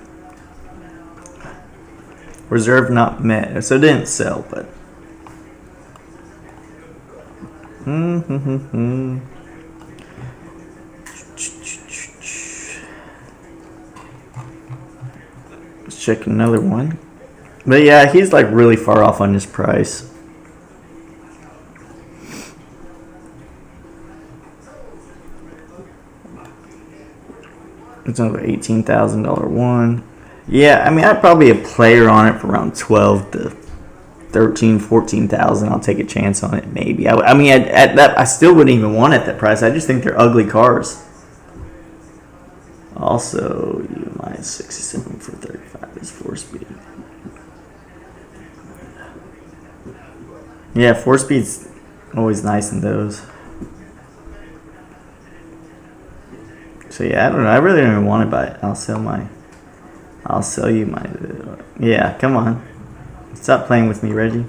Reserve not met. So it didn't sell, but. Let's check another one. But yeah, he's like really far off on his price. It's another $18,000 one. Yeah, I mean, I'd probably a player on it for around 12 to 13, 14,000. I'll take a chance on it, maybe. I mean, at that, I still wouldn't even want it at that price. I just think they're ugly cars. Also, my 67 for 35 is 4-speed. Yeah, 4-speed's always nice in those. So yeah, I don't know. I really don't even want to buy it. I'll sell you my. Yeah, come on. Stop playing with me, Reggie.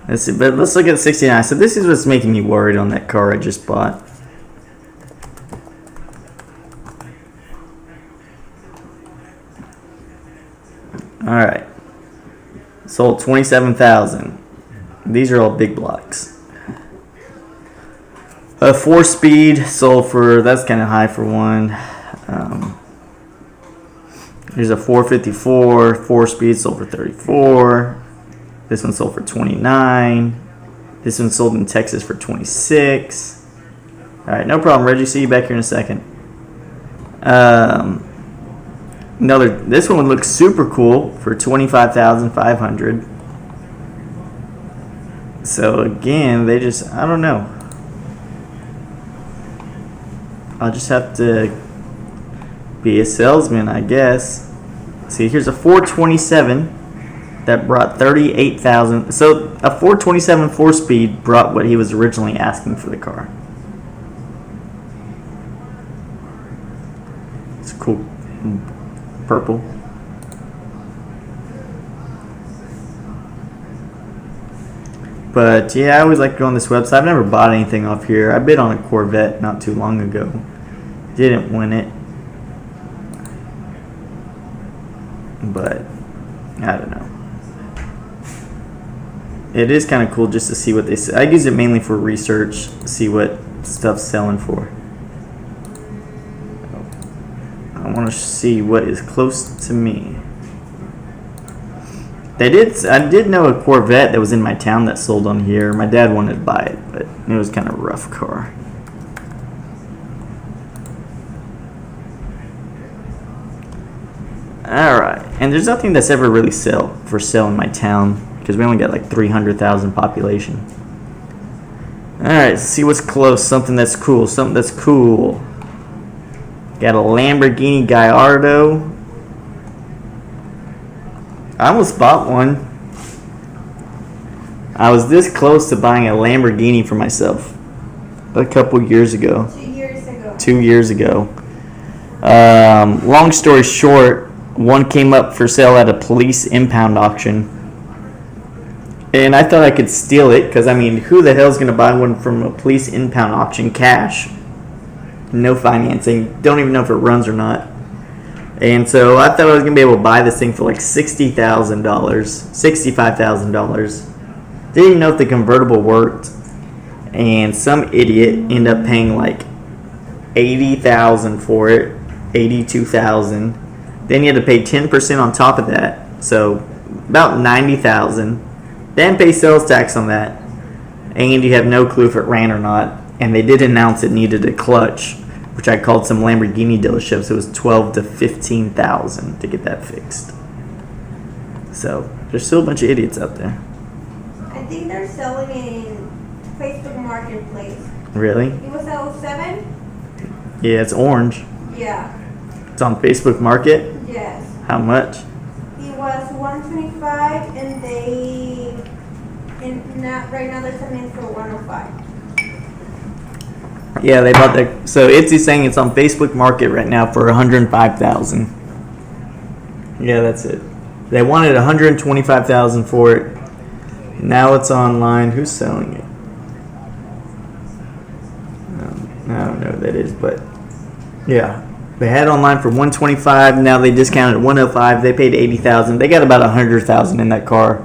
Let's see, but let's look at 69. So this is what's making me worried on that car I just bought. All right. Sold 27,000. These are all big blocks. A 4-speed sold for, that's kind of high for one. Here's a 454, 4-speed sold for 34. This one sold for 29. This one sold in Texas for 26. All right, no problem, Reggie. See you back here in a second. This one would look super cool for 25,500. So again, they just, I don't know. I'll just have to be a salesman, I guess. See, here's a 427 that brought 38,000. So a 427 4-speed brought what he was originally asking for the car. It's cool. Purple. But yeah, I always like to go on this website. I've never bought anything off here. I bid on a Corvette not too long ago. Didn't win it. But I don't know. It is kind of cool just to see what they say. I use it mainly for research, see what stuff's selling for. I want to see what is close to me. I did know a Corvette that was in my town that sold on here. My dad wanted to buy it, but it was kind of a rough car. Alright, and there's nothing that's ever really for sale in my town because we only got like 300,000 population. Alright, let's see what's close. Something that's cool. Got a Lamborghini Gallardo. I almost bought one. I was this close to buying a Lamborghini for myself a couple years ago. 2 years ago. Long story short, one came up for sale at a police impound auction. And I thought I could steal it because, I mean, who the hell is going to buy one from a police impound auction cash? No financing. Don't even know if it runs or not. And so I thought I was going to be able to buy this thing for like $60,000, $65,000. Didn't even know if the convertible worked. And some idiot ended up paying like $80,000 for it, $82,000. Then you had to pay 10% on top of that. So about $90,000. Then pay sales tax on that. And you have no clue if it ran or not. And they did announce it needed a clutch, which I called some Lamborghini dealerships. It was $12,000 to $15,000 to get that fixed. So there's still a bunch of idiots out there. I think they're selling in Facebook Marketplace. Really? It was a 07? Yeah, it's orange. Yeah. It's on Facebook Market? Yes. How much? It was $125 and right now they're selling it for $105. Yeah, they bought that. So Itzy's saying it's on Facebook Market right now for $105,000. Yeah, that's it. They wanted $125,000 for it. Now it's online. Who's selling it? I don't know who that is, but yeah, They had it online for $125. Now they discounted at $105. They paid $80,000. They got about $100,000 in that car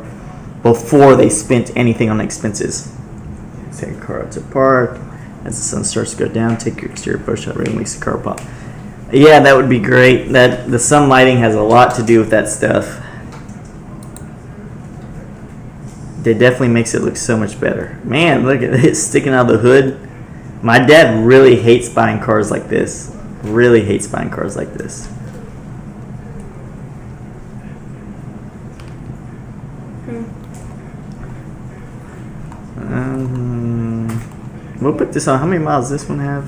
before they spent anything on expenses. Take a car out to park. As the sun starts to go down, take your exterior push shot ring, makes the car pop. Yeah, that would be great. That the sun lighting has a lot to do with that stuff. It definitely makes it look so much better. Man, look at it sticking out of the hood. My dad really hates buying cars like this. Really hates buying cars like this. We'll put this on. How many miles does this one have?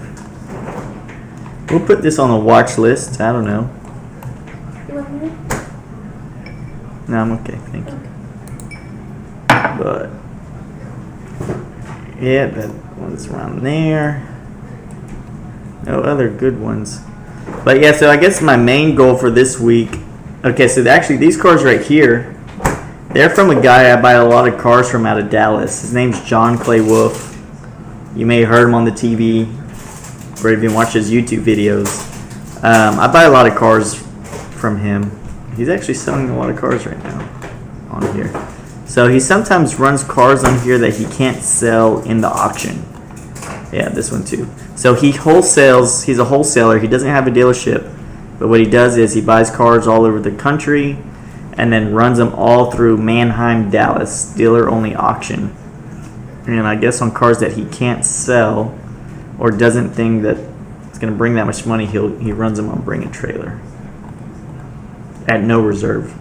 We'll put this on the watch list. I don't know. You want me? No, I'm okay. Thank you. But yeah, that one's around there. No other good ones. But yeah, so I guess my main goal for this week. Okay, so actually these cars right here, they're from a guy I buy a lot of cars from out of Dallas. His name's John Clay Wolf. You may have heard him on the TV or even watch his YouTube videos. I buy a lot of cars from him. He's actually selling a lot of cars right now on here. So he sometimes runs cars on here that he can't sell in the auction. Yeah, this one too. So he wholesales. He's a wholesaler. He doesn't have a dealership. But what he does is he buys cars all over the country and then runs them all through Manheim, Dallas, dealer-only auction. And I guess on cars that he can't sell or doesn't think that it's going to bring that much money, he runs them on Bring a Trailer at no reserve.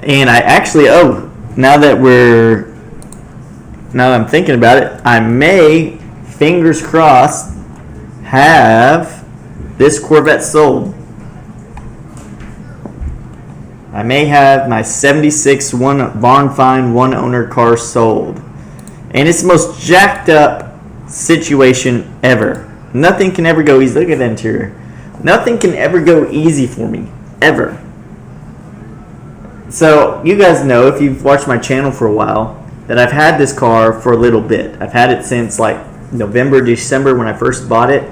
And I actually, now that I'm thinking about it, I may, fingers crossed, have this Corvette sold. I may have my 76 barn find one owner car sold. And it's the most jacked up situation ever. Nothing can ever go easy. Look at the interior. Nothing can ever go easy for me. Ever. So, you guys know, if you've watched my channel for a while, that I've had this car for a little bit. I've had it since like November, December when I first bought it.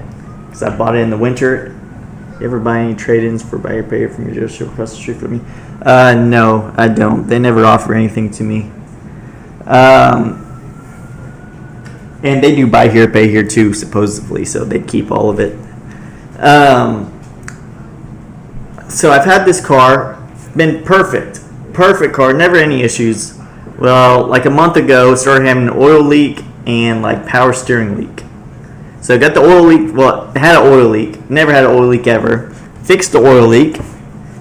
Because I bought it in the winter. You ever buy any trade-ins for buy or pay from your dealership across the street from me? No, I don't. They never offer anything to me. And they do buy here, pay here too, supposedly. So they keep all of it. So I've had this car. Been perfect. Perfect car. Never any issues. Well, like a month ago, started having an oil leak and like power steering leak. So I got the oil leak. Well, I had an oil leak. Never had an oil leak ever. Fixed the oil leak.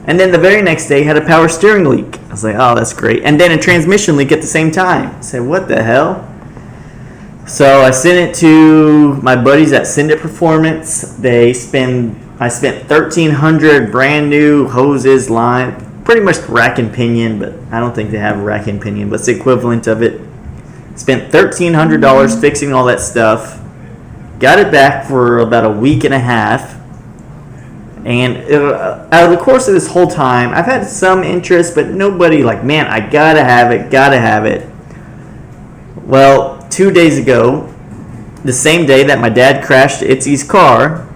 And then the very next day, had a power steering leak. I was like, oh, that's great. And then a transmission leak at the same time. I said, what the hell? So I sent it to my buddies at Send It Performance. I spent $1,300 brand new hoses, line, pretty much rack and pinion, but I don't think they have rack and pinion, but it's the equivalent of it. Spent $1,300 fixing all that stuff. Got it back for about a week and a half. And out of the course of this whole time, I've had some interest, but nobody like, man, I gotta have it. Well, 2 days ago, the same day that my dad crashed Itzy's car,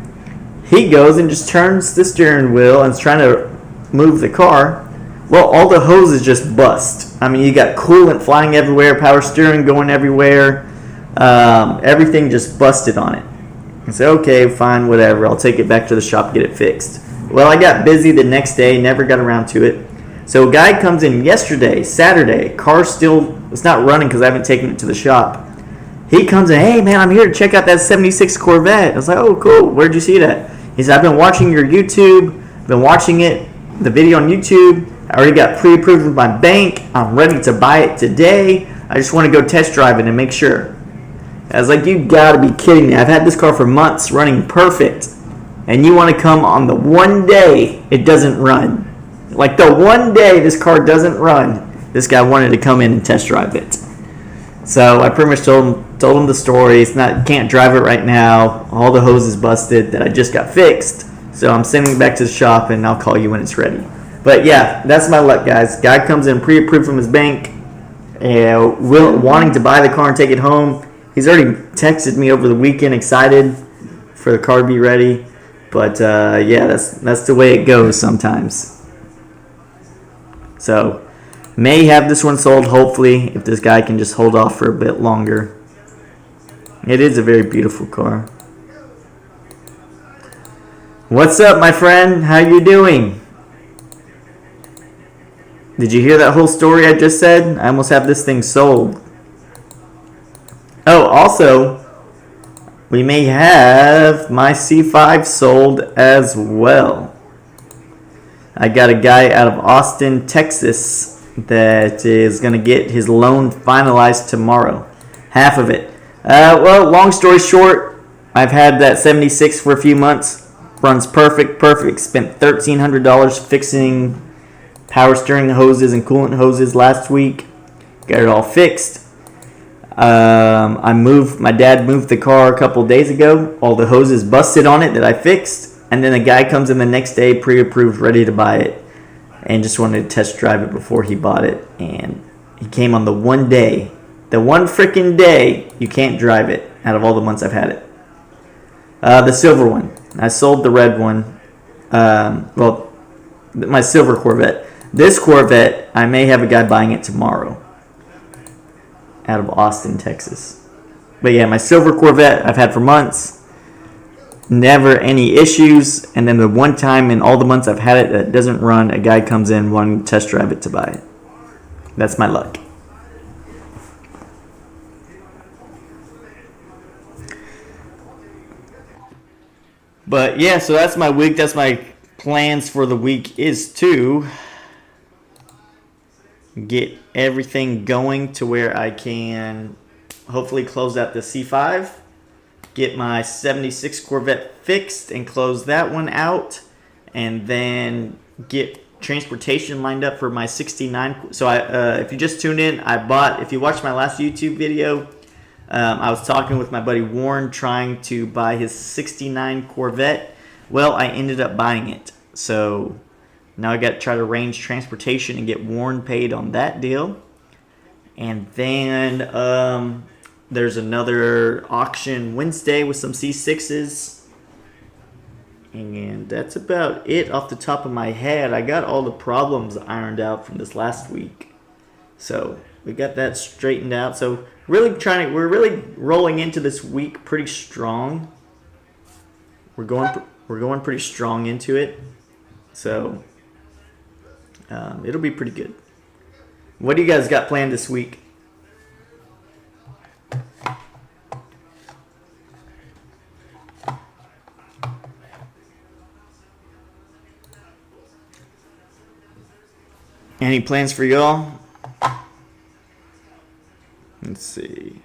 he goes and just turns the steering wheel and is trying to move the car. Well, all the hoses just bust. I mean, you got coolant flying everywhere, power steering going everywhere. Everything just busted on it. I said, okay, fine, whatever. I'll take it back to the shop, get it fixed. Well, I got busy the next day, never got around to it. So a guy comes in yesterday, Saturday. Car still, it's not running because I haven't taken it to the shop. He comes in, hey, man, I'm here to check out that 76 Corvette. I was like, oh, cool. Where'd you see that? He said, I've been watching your YouTube. Been watching it, the video on YouTube. I already got pre-approved with my bank. I'm ready to buy it today. I just want to go test drive it and make sure. I was like, you gotta be kidding me. I've had this car for months running perfect. And you want to come on the one day it doesn't run. Like the one day this car doesn't run, this guy wanted to come in and test drive it. So I pretty much told him the story. It's not, can't drive it right now. All the hoses busted that I just got fixed. So I'm sending it back to the shop and I'll call you when it's ready. But yeah, that's my luck, guys. Guy comes in pre-approved from his bank, wanting to buy the car and take it home. He's already texted me over the weekend, excited for the car to be ready. But yeah, that's the way it goes sometimes. So may have this one sold, hopefully, if this guy can just hold off for a bit longer. It is a very beautiful car. What's up, my friend? How you doing? Did you hear that whole story I just said? I almost have this thing sold. Oh, also, we may have my C5 sold as well. I got a guy out of Austin, Texas that is going to get his loan finalized tomorrow. Half of it. Well, long story short, I've had that 76 for a few months. Runs perfect. Spent $1,300 fixing power steering hoses and coolant hoses last week. Got it all fixed. My dad moved the car a couple days ago. All the hoses busted on it that I fixed. And then a guy comes in the next day, pre-approved, ready to buy it. And just wanted to test drive it before he bought it. And he came on the one day. The one freaking day you can't drive it out of all the months I've had it. The silver one. I sold the red one. Well, my silver Corvette. This Corvette, I may have a guy buying it tomorrow. Out of Austin, Texas. But yeah, my silver Corvette I've had for months. Never any issues. And then the one time in all the months I've had it that doesn't run, a guy comes in wanting to test drive it to buy it. That's my luck. But yeah, so that's my week. That's my plans for the week, is to get everything going to where I can hopefully close out the C5, get my 76 Corvette fixed and close that one out, and then get transportation lined up for my 69. So if you just tuned in, if you watched my last YouTube video, I was talking with my buddy Warren trying to buy his 69 Corvette. Well, I ended up buying it. So now I got to try to arrange transportation and get Warren paid on that deal. And then there's another auction Wednesday with some C6s. And that's about it off the top of my head. I got all the problems ironed out from this last week. So we got that straightened out. So we're really rolling into this week pretty strong. We're going pretty strong into it. So it'll be pretty good. What do you guys got planned this week? Any plans for y'all? Let's see.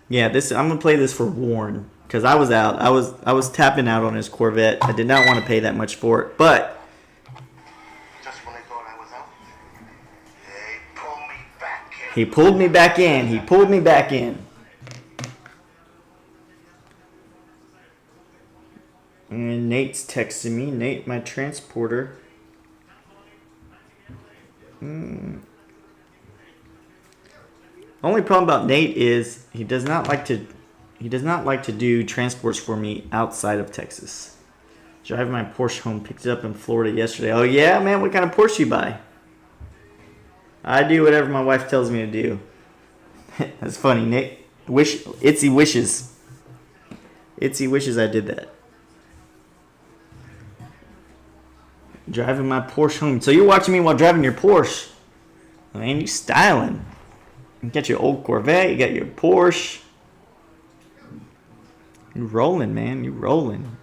Yeah, I'm gonna play this for Warren because I was out. I was tapping out on his Corvette. I did not want to pay that much for it, but just when I thought I was out, they pulled me back in. He pulled me back in. He pulled me back in. And Nate's texting me. Nate, my transporter. Only problem about Nate is he does not like to do transports for me outside of Texas. Driving my Porsche home, picked it up in Florida yesterday. Oh yeah, man, what kind of Porsche you buy? I do whatever my wife tells me to do. That's funny, Nate. Itsy wishes I did that. Driving my Porsche home. So you're watching me while driving your Porsche. Man, you styling. You got your old Corvette, you got your Porsche. You rolling, man. You rolling.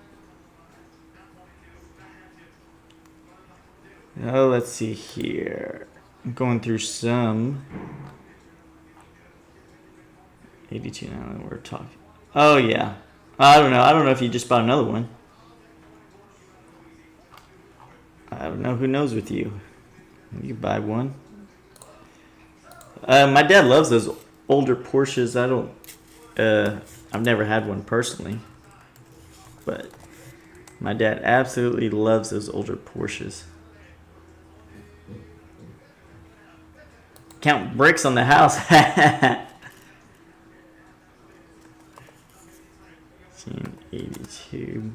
Oh, let's see here. I'm going through some. 82 now we're talking. Oh yeah. I don't know if you just bought another one. I don't know. Who knows with you? You buy one. My dad loves those older Porsches. I've never had one personally, but my dad absolutely loves those older Porsches. Count bricks on the house. YouTube.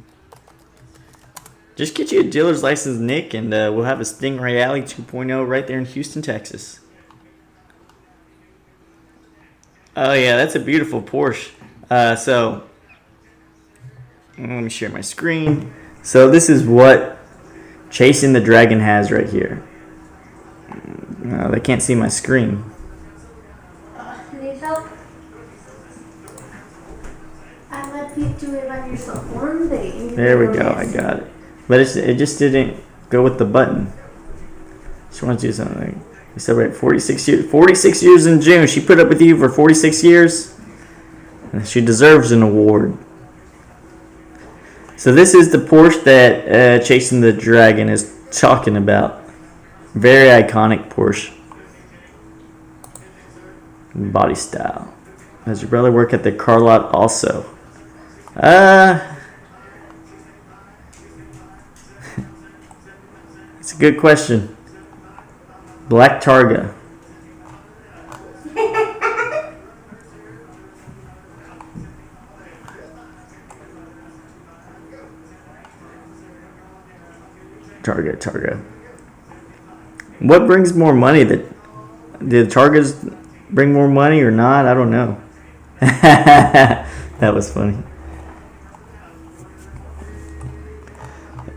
Just get you a dealer's license, Nick, and we'll have a Stingray Alley 2.0 right there in Houston, Texas. Oh yeah, that's a beautiful Porsche. So let me share my screen. So this is what Chasing the Dragon has right here. They can't see my screen. Need help? I let you do it by yourself one day. There we go. I got it. But it just didn't go with the button. She wants to do something. We celebrate 46 years. 46 years in June. She put up with you for 46 years. And she deserves an award. So this is the Porsche that Chasing the Dragon is talking about. Very iconic Porsche. Body style. Does your brother work at the car lot also? It's a good question. Black Targa. Targa. What brings more money? Did Targas bring more money or not? I don't know. That was funny.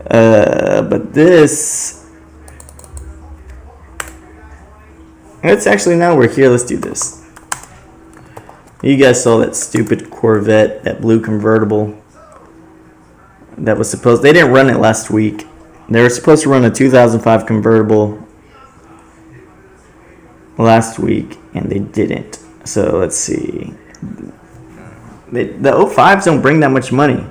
But this... Let's actually, now we're here, let's do this. You guys saw that stupid Corvette, that blue convertible. That was supposed... They didn't run it last week. They were supposed to run a 2005 convertible last week, and they didn't. So let's see. The 05s don't bring that much money.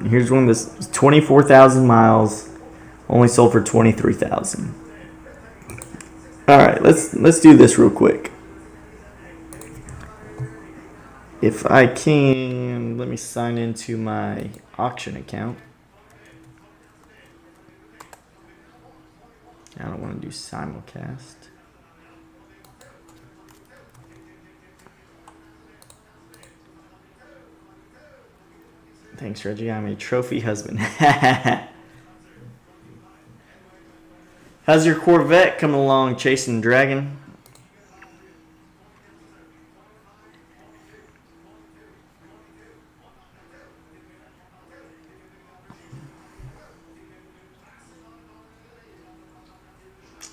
Here's one that's 24,000 miles, only sold for 23,000. All right, let's do this real quick. If I can, let me sign into my auction account. I don't want to do simulcast. Thanks, Reggie. I'm a trophy husband. How's your Corvette coming along, Chasing the Dragon?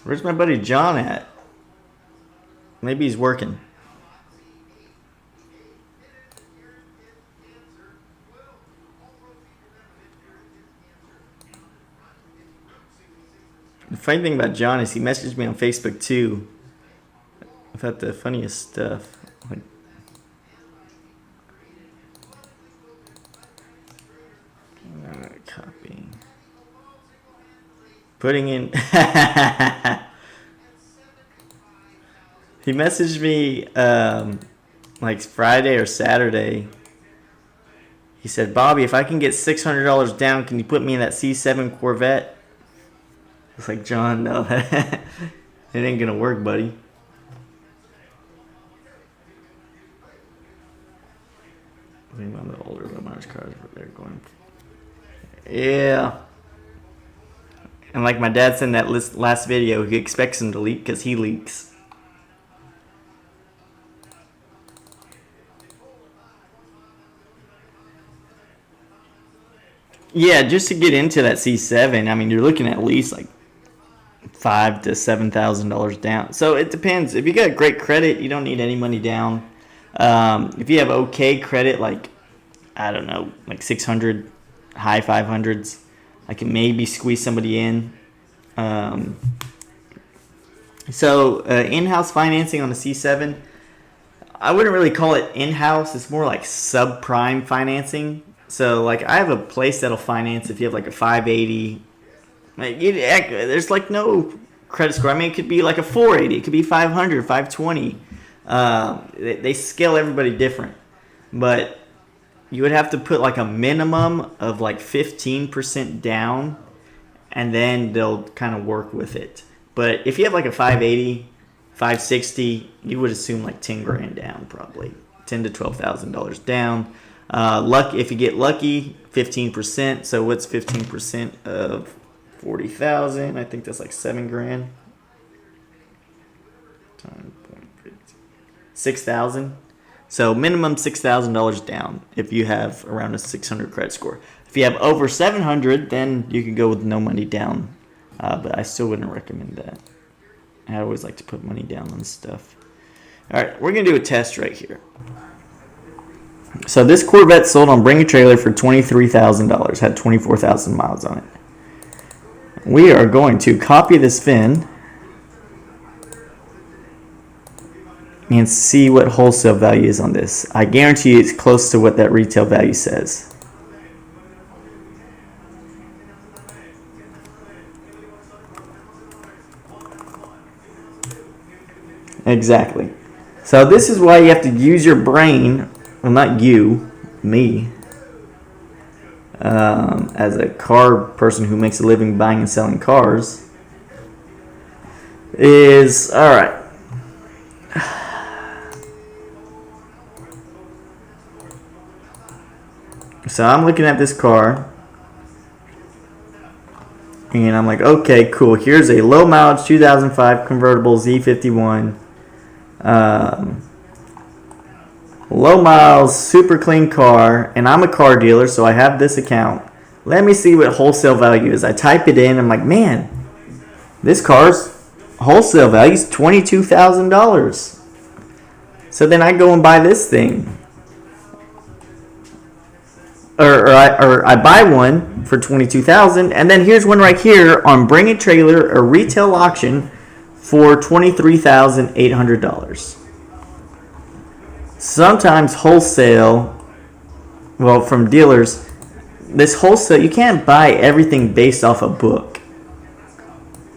Where's my buddy John at? Maybe he's working. The funny thing about John is he messaged me on Facebook too about the funniest stuff. Like, copy. Putting in. He messaged me like Friday or Saturday. He said, Bobby, if I can get $600 down, can you put me in that C7 Corvette? It's like, John, no, it ain't gonna work, buddy. I think one of the older low mileage cars they're going. Yeah. And like my dad said in that last video, he expects him to leak because he leaks. Yeah, just to get into that C7, I mean, you're looking at least like $5,000 to $7,000 down. So it depends. If you got great credit, you don't need any money down. If you have okay credit, like, I don't know, like 600, high 500s, I can maybe squeeze somebody in. So in-house financing on the C7, I wouldn't really call it in-house. It's more like subprime financing. So like I have a place that'll finance if you have like a 580. Like, there's like no credit score. I mean, it could be like a 480. It could be 500, 520. They scale everybody different. But you would have to put like a minimum of like 15% down, and then they'll kind of work with it. But if you have like a 580, 560. You would assume like 10 grand down, probably $10,000 to $12,000 down. Lucky if you get lucky, 15%. So what's 15% of 40,000? I think that's like 7 grand. 6,000. So minimum $6,000 down if you have around a 600 credit score. If you have over 700, then you can go with no money down. But I still wouldn't recommend that. I always like to put money down on stuff. All right, we're gonna do a test right here. So this Corvette sold on Bring a Trailer for $23,000. Had 24,000 miles on it. We are going to copy this VIN and see what wholesale value is on this. I guarantee you it's close to what that retail value says. Exactly. So this is why you have to use your brain. Well, not you, me. As a car person who makes a living buying and selling cars. Is, alright. So I'm looking at this car. And I'm like, okay, cool. Here's a low mileage 2005 convertible Z51. Low miles, super clean car. And I'm a car dealer, so I have this account. Let me see what wholesale value is. I type it in. I'm like, man, this car's wholesale value is $22,000. So then I go and buy this thing. Or I buy one for $22,000, and then here's one right here on Bring a Trailer, a retail auction for $23,800. Sometimes wholesale, well, from dealers, this wholesale, you can't buy everything based off a book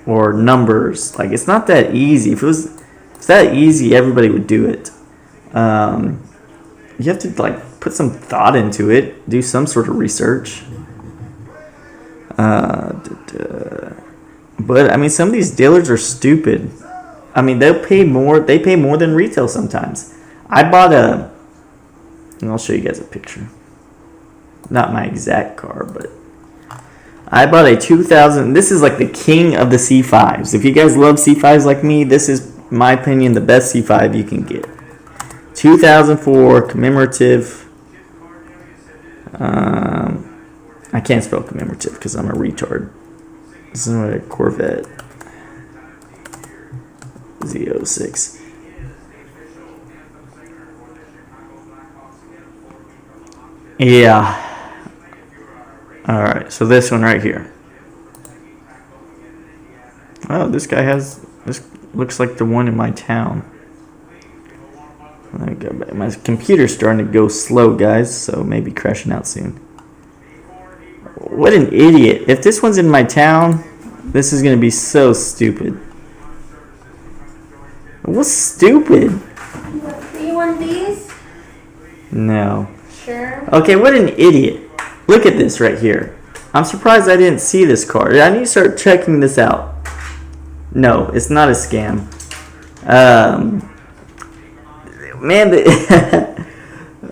or numbers. Like, it's not that easy. If it's that easy, everybody would do it. You have to like put some thought into it, do some sort of research. But I mean, some of these dealers are stupid. I mean, they pay more than retail sometimes. I bought and I'll show you guys a picture. Not my exact car, but I bought a 2000. This is like the king of the C5s. If you guys love C5s like me, this is, in my opinion, the best C5 you can get. 2004 commemorative. I can't spell commemorative because I'm a retard. This is a Corvette Z06. Yeah. Alright, so this one right here. Oh, this guy has, this looks like the one in my town. My computer's starting to go slow, guys, so maybe crashing out soon. What an idiot. If this one's in my town, this is going to be so stupid. What's stupid? You want these? No. Sure. Okay, what an idiot. Look at this right here. I'm surprised I didn't see this car. I need to start checking this out. No, it's not a scam. Man,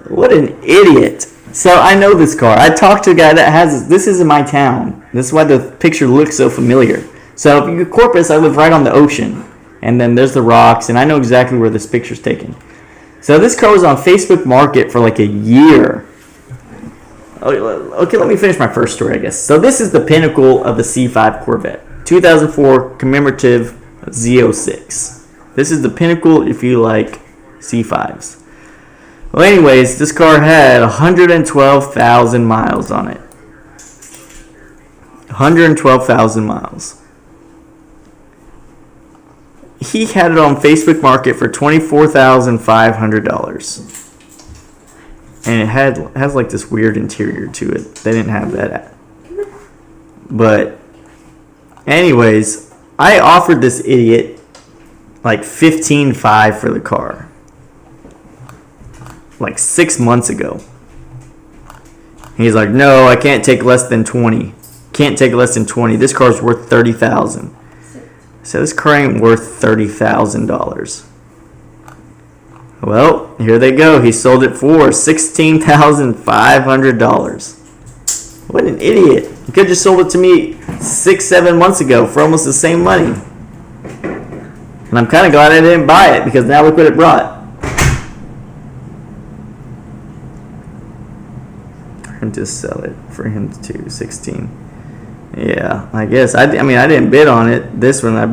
what an idiot. So I know this car. I talked to a guy that has this is in my town. This is why the picture looks so familiar. So if you go Corpus, I live right on the ocean. And then there's the rocks, and I know exactly where this picture's taken. So this car was on Facebook Market for like a year. Okay, let me finish my first story, I guess. So this is the pinnacle of the C5 Corvette. 2004 commemorative Z06. This is the pinnacle if you like C5s. Well, anyways, this car had 112,000 miles on it. 112,000 miles. He had it on Facebook Market for $24,500. And it has like this weird interior to it. They didn't have that. But anyways, I offered this idiot like $15,500 for the car. Like 6 months ago. He's like, no, I can't take less than 20. Can't take less than 20. This car's worth $30,000. So this car ain't worth $30,000. Well, here they go. He sold it for $16,500. What an idiot. He could have just sold it to me 6-7 months ago for almost the same money. And I'm kind of glad I didn't buy it because now look what it brought. For him to sell it, for him to 16. Yeah, I guess. I mean, I didn't bid on it. This one, I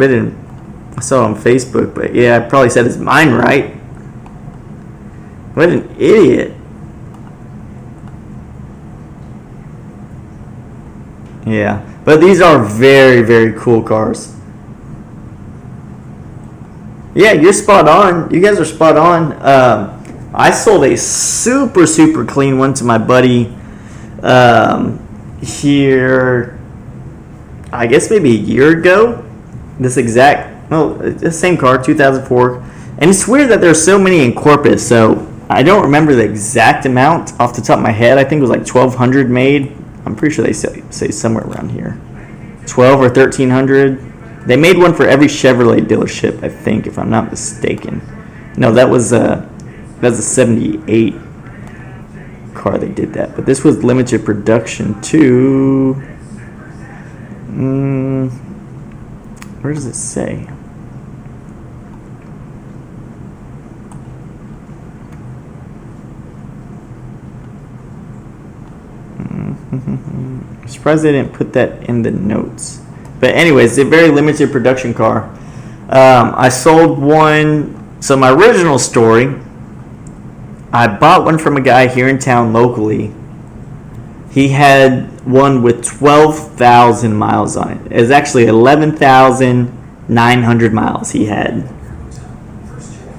saw it on Facebook, but yeah, I probably said it's mine, right? What an idiot. Yeah, but these are very, very cool cars. Yeah, you're spot on. You guys are spot on. I sold a super, super clean one to my buddy here, I guess maybe a year ago. The same car, 2004. And it's weird that there's so many in Corpus, so I don't remember the exact amount off the top of my head. I think it was like 1,200 made. I'm pretty sure they say somewhere around here. 12 or 1,300. They made one for every Chevrolet dealership, I think, if I'm not mistaken. No, that was a 78 car they did that. But this was limited production to... where does it say? I'm surprised they didn't put that in the notes. But anyways, a very limited production car. I sold one. So my original story, I bought one from a guy here in town locally. He had one with 12,000 miles on it. It was actually 11,900 miles he had.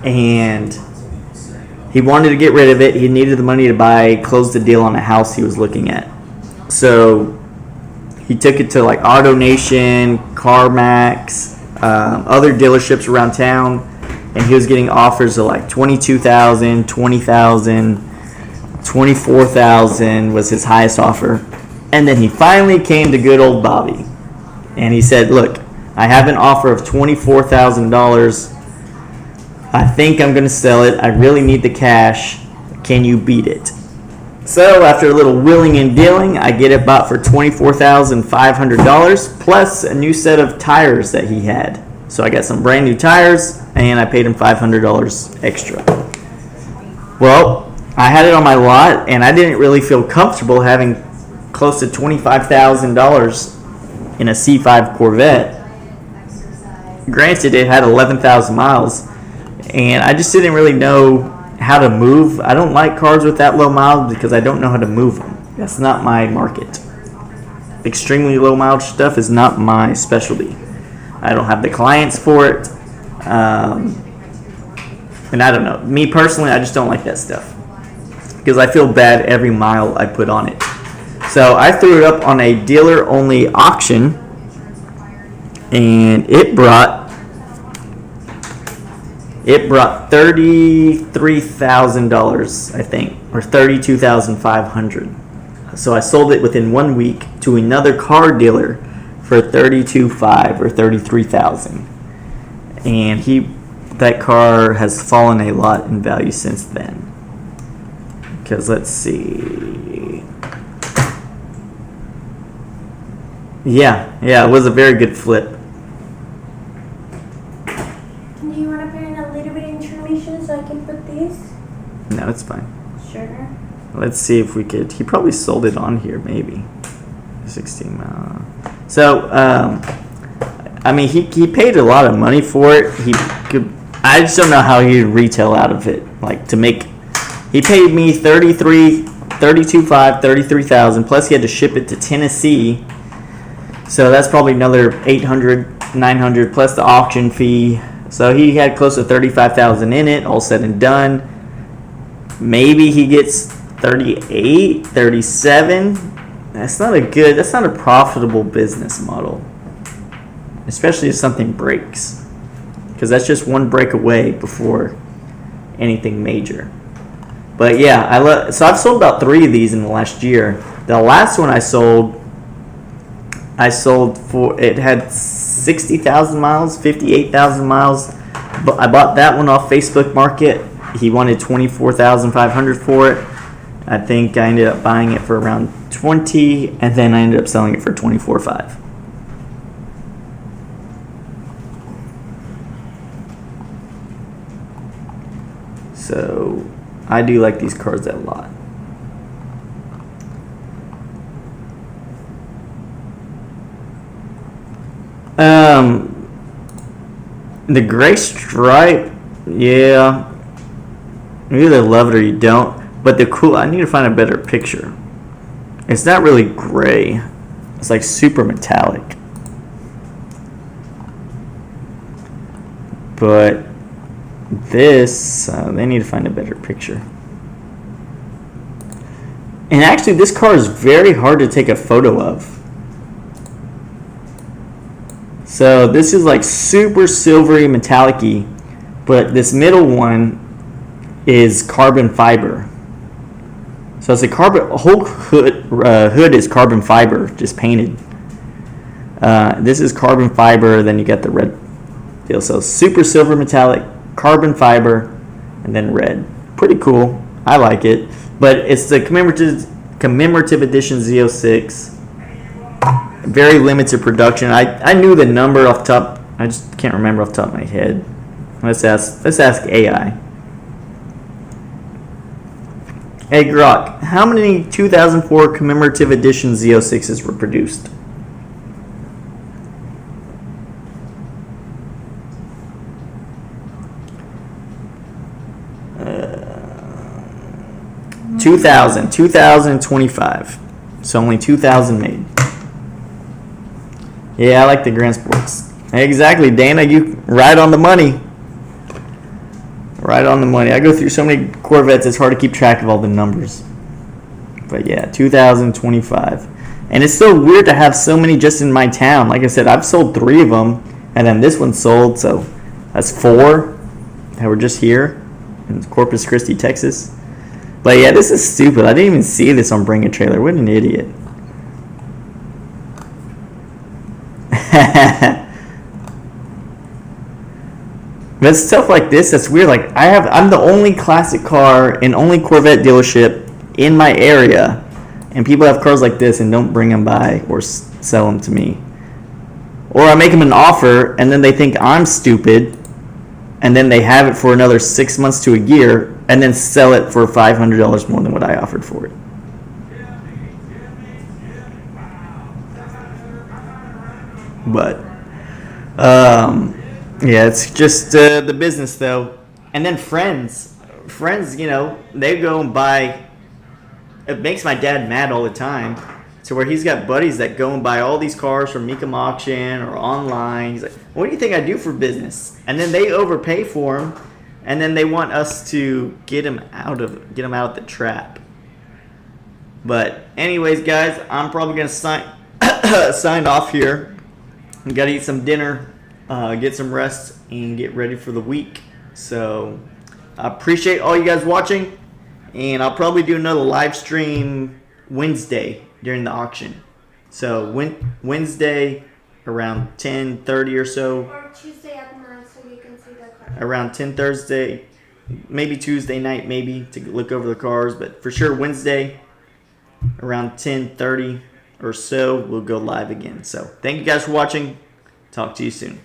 And he wanted to get rid of it. He needed the money to close the deal on a house he was looking at. So he took it to like Auto Nation, CarMax, other dealerships around town, and he was getting offers of like 22,000, 20,000, 24,000 was his highest offer. And then he finally came to good old Bobby, and he said, "Look, I have an offer of $24,000. I think I'm going to sell it. I really need the cash. Can you beat it?" So after a little wheeling and dealing, I get it bought for $24,500 plus a new set of tires that he had. So I got some brand new tires and I paid him $500 extra. Well, I had it on my lot and I didn't really feel comfortable having close to $25,000 in a C5 Corvette. Granted, it had 11,000 miles and I just didn't really know how to move. I don't like cars with that low mileage because I don't know how to move them. That's not my market. Extremely low mileage stuff is not my specialty. I don't have the clients for it. And I don't know. Me personally, I just don't like that stuff because I feel bad every mile I put on it. So I threw it up on a dealer-only auction and it brought $33,000, I think, or $32,500. So I sold it within 1 week to another car dealer for $32,500 or $33,000, and that car has fallen a lot in value since then. Because let's see, yeah, it was a very good flip. Do you want to put in a little bit of information so I can put these? No, it's fine. Sure. Let's see if we could. He probably sold it on here, maybe. 16 mile. So, I mean, he paid a lot of money for it. I just don't know how he'd retail out of it. Like to make, he paid me $33,000 plus he had to ship it to Tennessee. So that's probably another $800, $900 plus the auction fee. So he had close to $35,000 in it, all said and done. Maybe he gets 38, 37. That's not a profitable business model. Especially if something breaks. Because that's just one break away before anything major. But yeah, so I've sold about 3 of these in the last year. The last one I sold for, it had 60,000 miles, 58,000 miles. But I bought that one off Facebook Market. He wanted 24,500 for it. I think I ended up buying it for around 20, and then I ended up selling it for 24,500. So I do like these cars a lot. The gray stripe, yeah, you either love it or you don't. But the cool, I need to find a better picture. It's not really gray. It's like super metallic. But this, they need to find a better picture. And actually, this car is very hard to take a photo of. So this is like super silvery metallic-y, but this middle one is carbon fiber. So it's a whole hood is carbon fiber, just painted. This is carbon fiber, then you got the red deal. So super silver metallic, carbon fiber, and then red. Pretty cool. I like it. But it's the commemorative edition Z06. Very limited production. I knew the number off the top. I just can't remember off the top of my head. Let's ask AI. Hey Grok, how many 2004 commemorative edition Z06s were produced? Uh, 2025. So only 2,000 made. Yeah, I like the Grand Sports. Exactly, Dana. You right on the money. Right on the money. I go through so many Corvettes, it's hard to keep track of all the numbers. But yeah, 2025. And it's so weird to have so many just in my town. Like I said, I've sold 3 of them, and then this one sold, so that's 4 that were just here in Corpus Christi, Texas. But yeah, this is stupid. I didn't even see this on Bring a Trailer. What an idiot. But stuff like this, that's weird. Like I'm the only classic car and only Corvette dealership in my area, and people have cars like this and don't bring them by or sell them to me. Or I make them an offer and then they think I'm stupid, and then they have it for another 6 months to a year and then sell it for $500 more than what I offered for it. But yeah, it's just the business though. And then friends, you know, they go and buy. It makes my dad mad all the time, to where he's got buddies that go and buy all these cars from Mecum Auction or online. He's like, what do you think I do for business? And then they overpay for them, and then they want us to get them out of the trap. But anyways, guys, I'm probably gonna sign off here. I gotta eat some dinner, get some rest, and get ready for the week. So I appreciate all you guys watching, and I'll probably do another live stream Wednesday during the auction. So Wednesday around 10:30 or so. Or Tuesday at night, so you can see the car. Around 10 Thursday, maybe Tuesday night, maybe to look over the cars, but for sure Wednesday around 10:30 or so we'll go live again. So thank you guys for watching. Talk to you soon.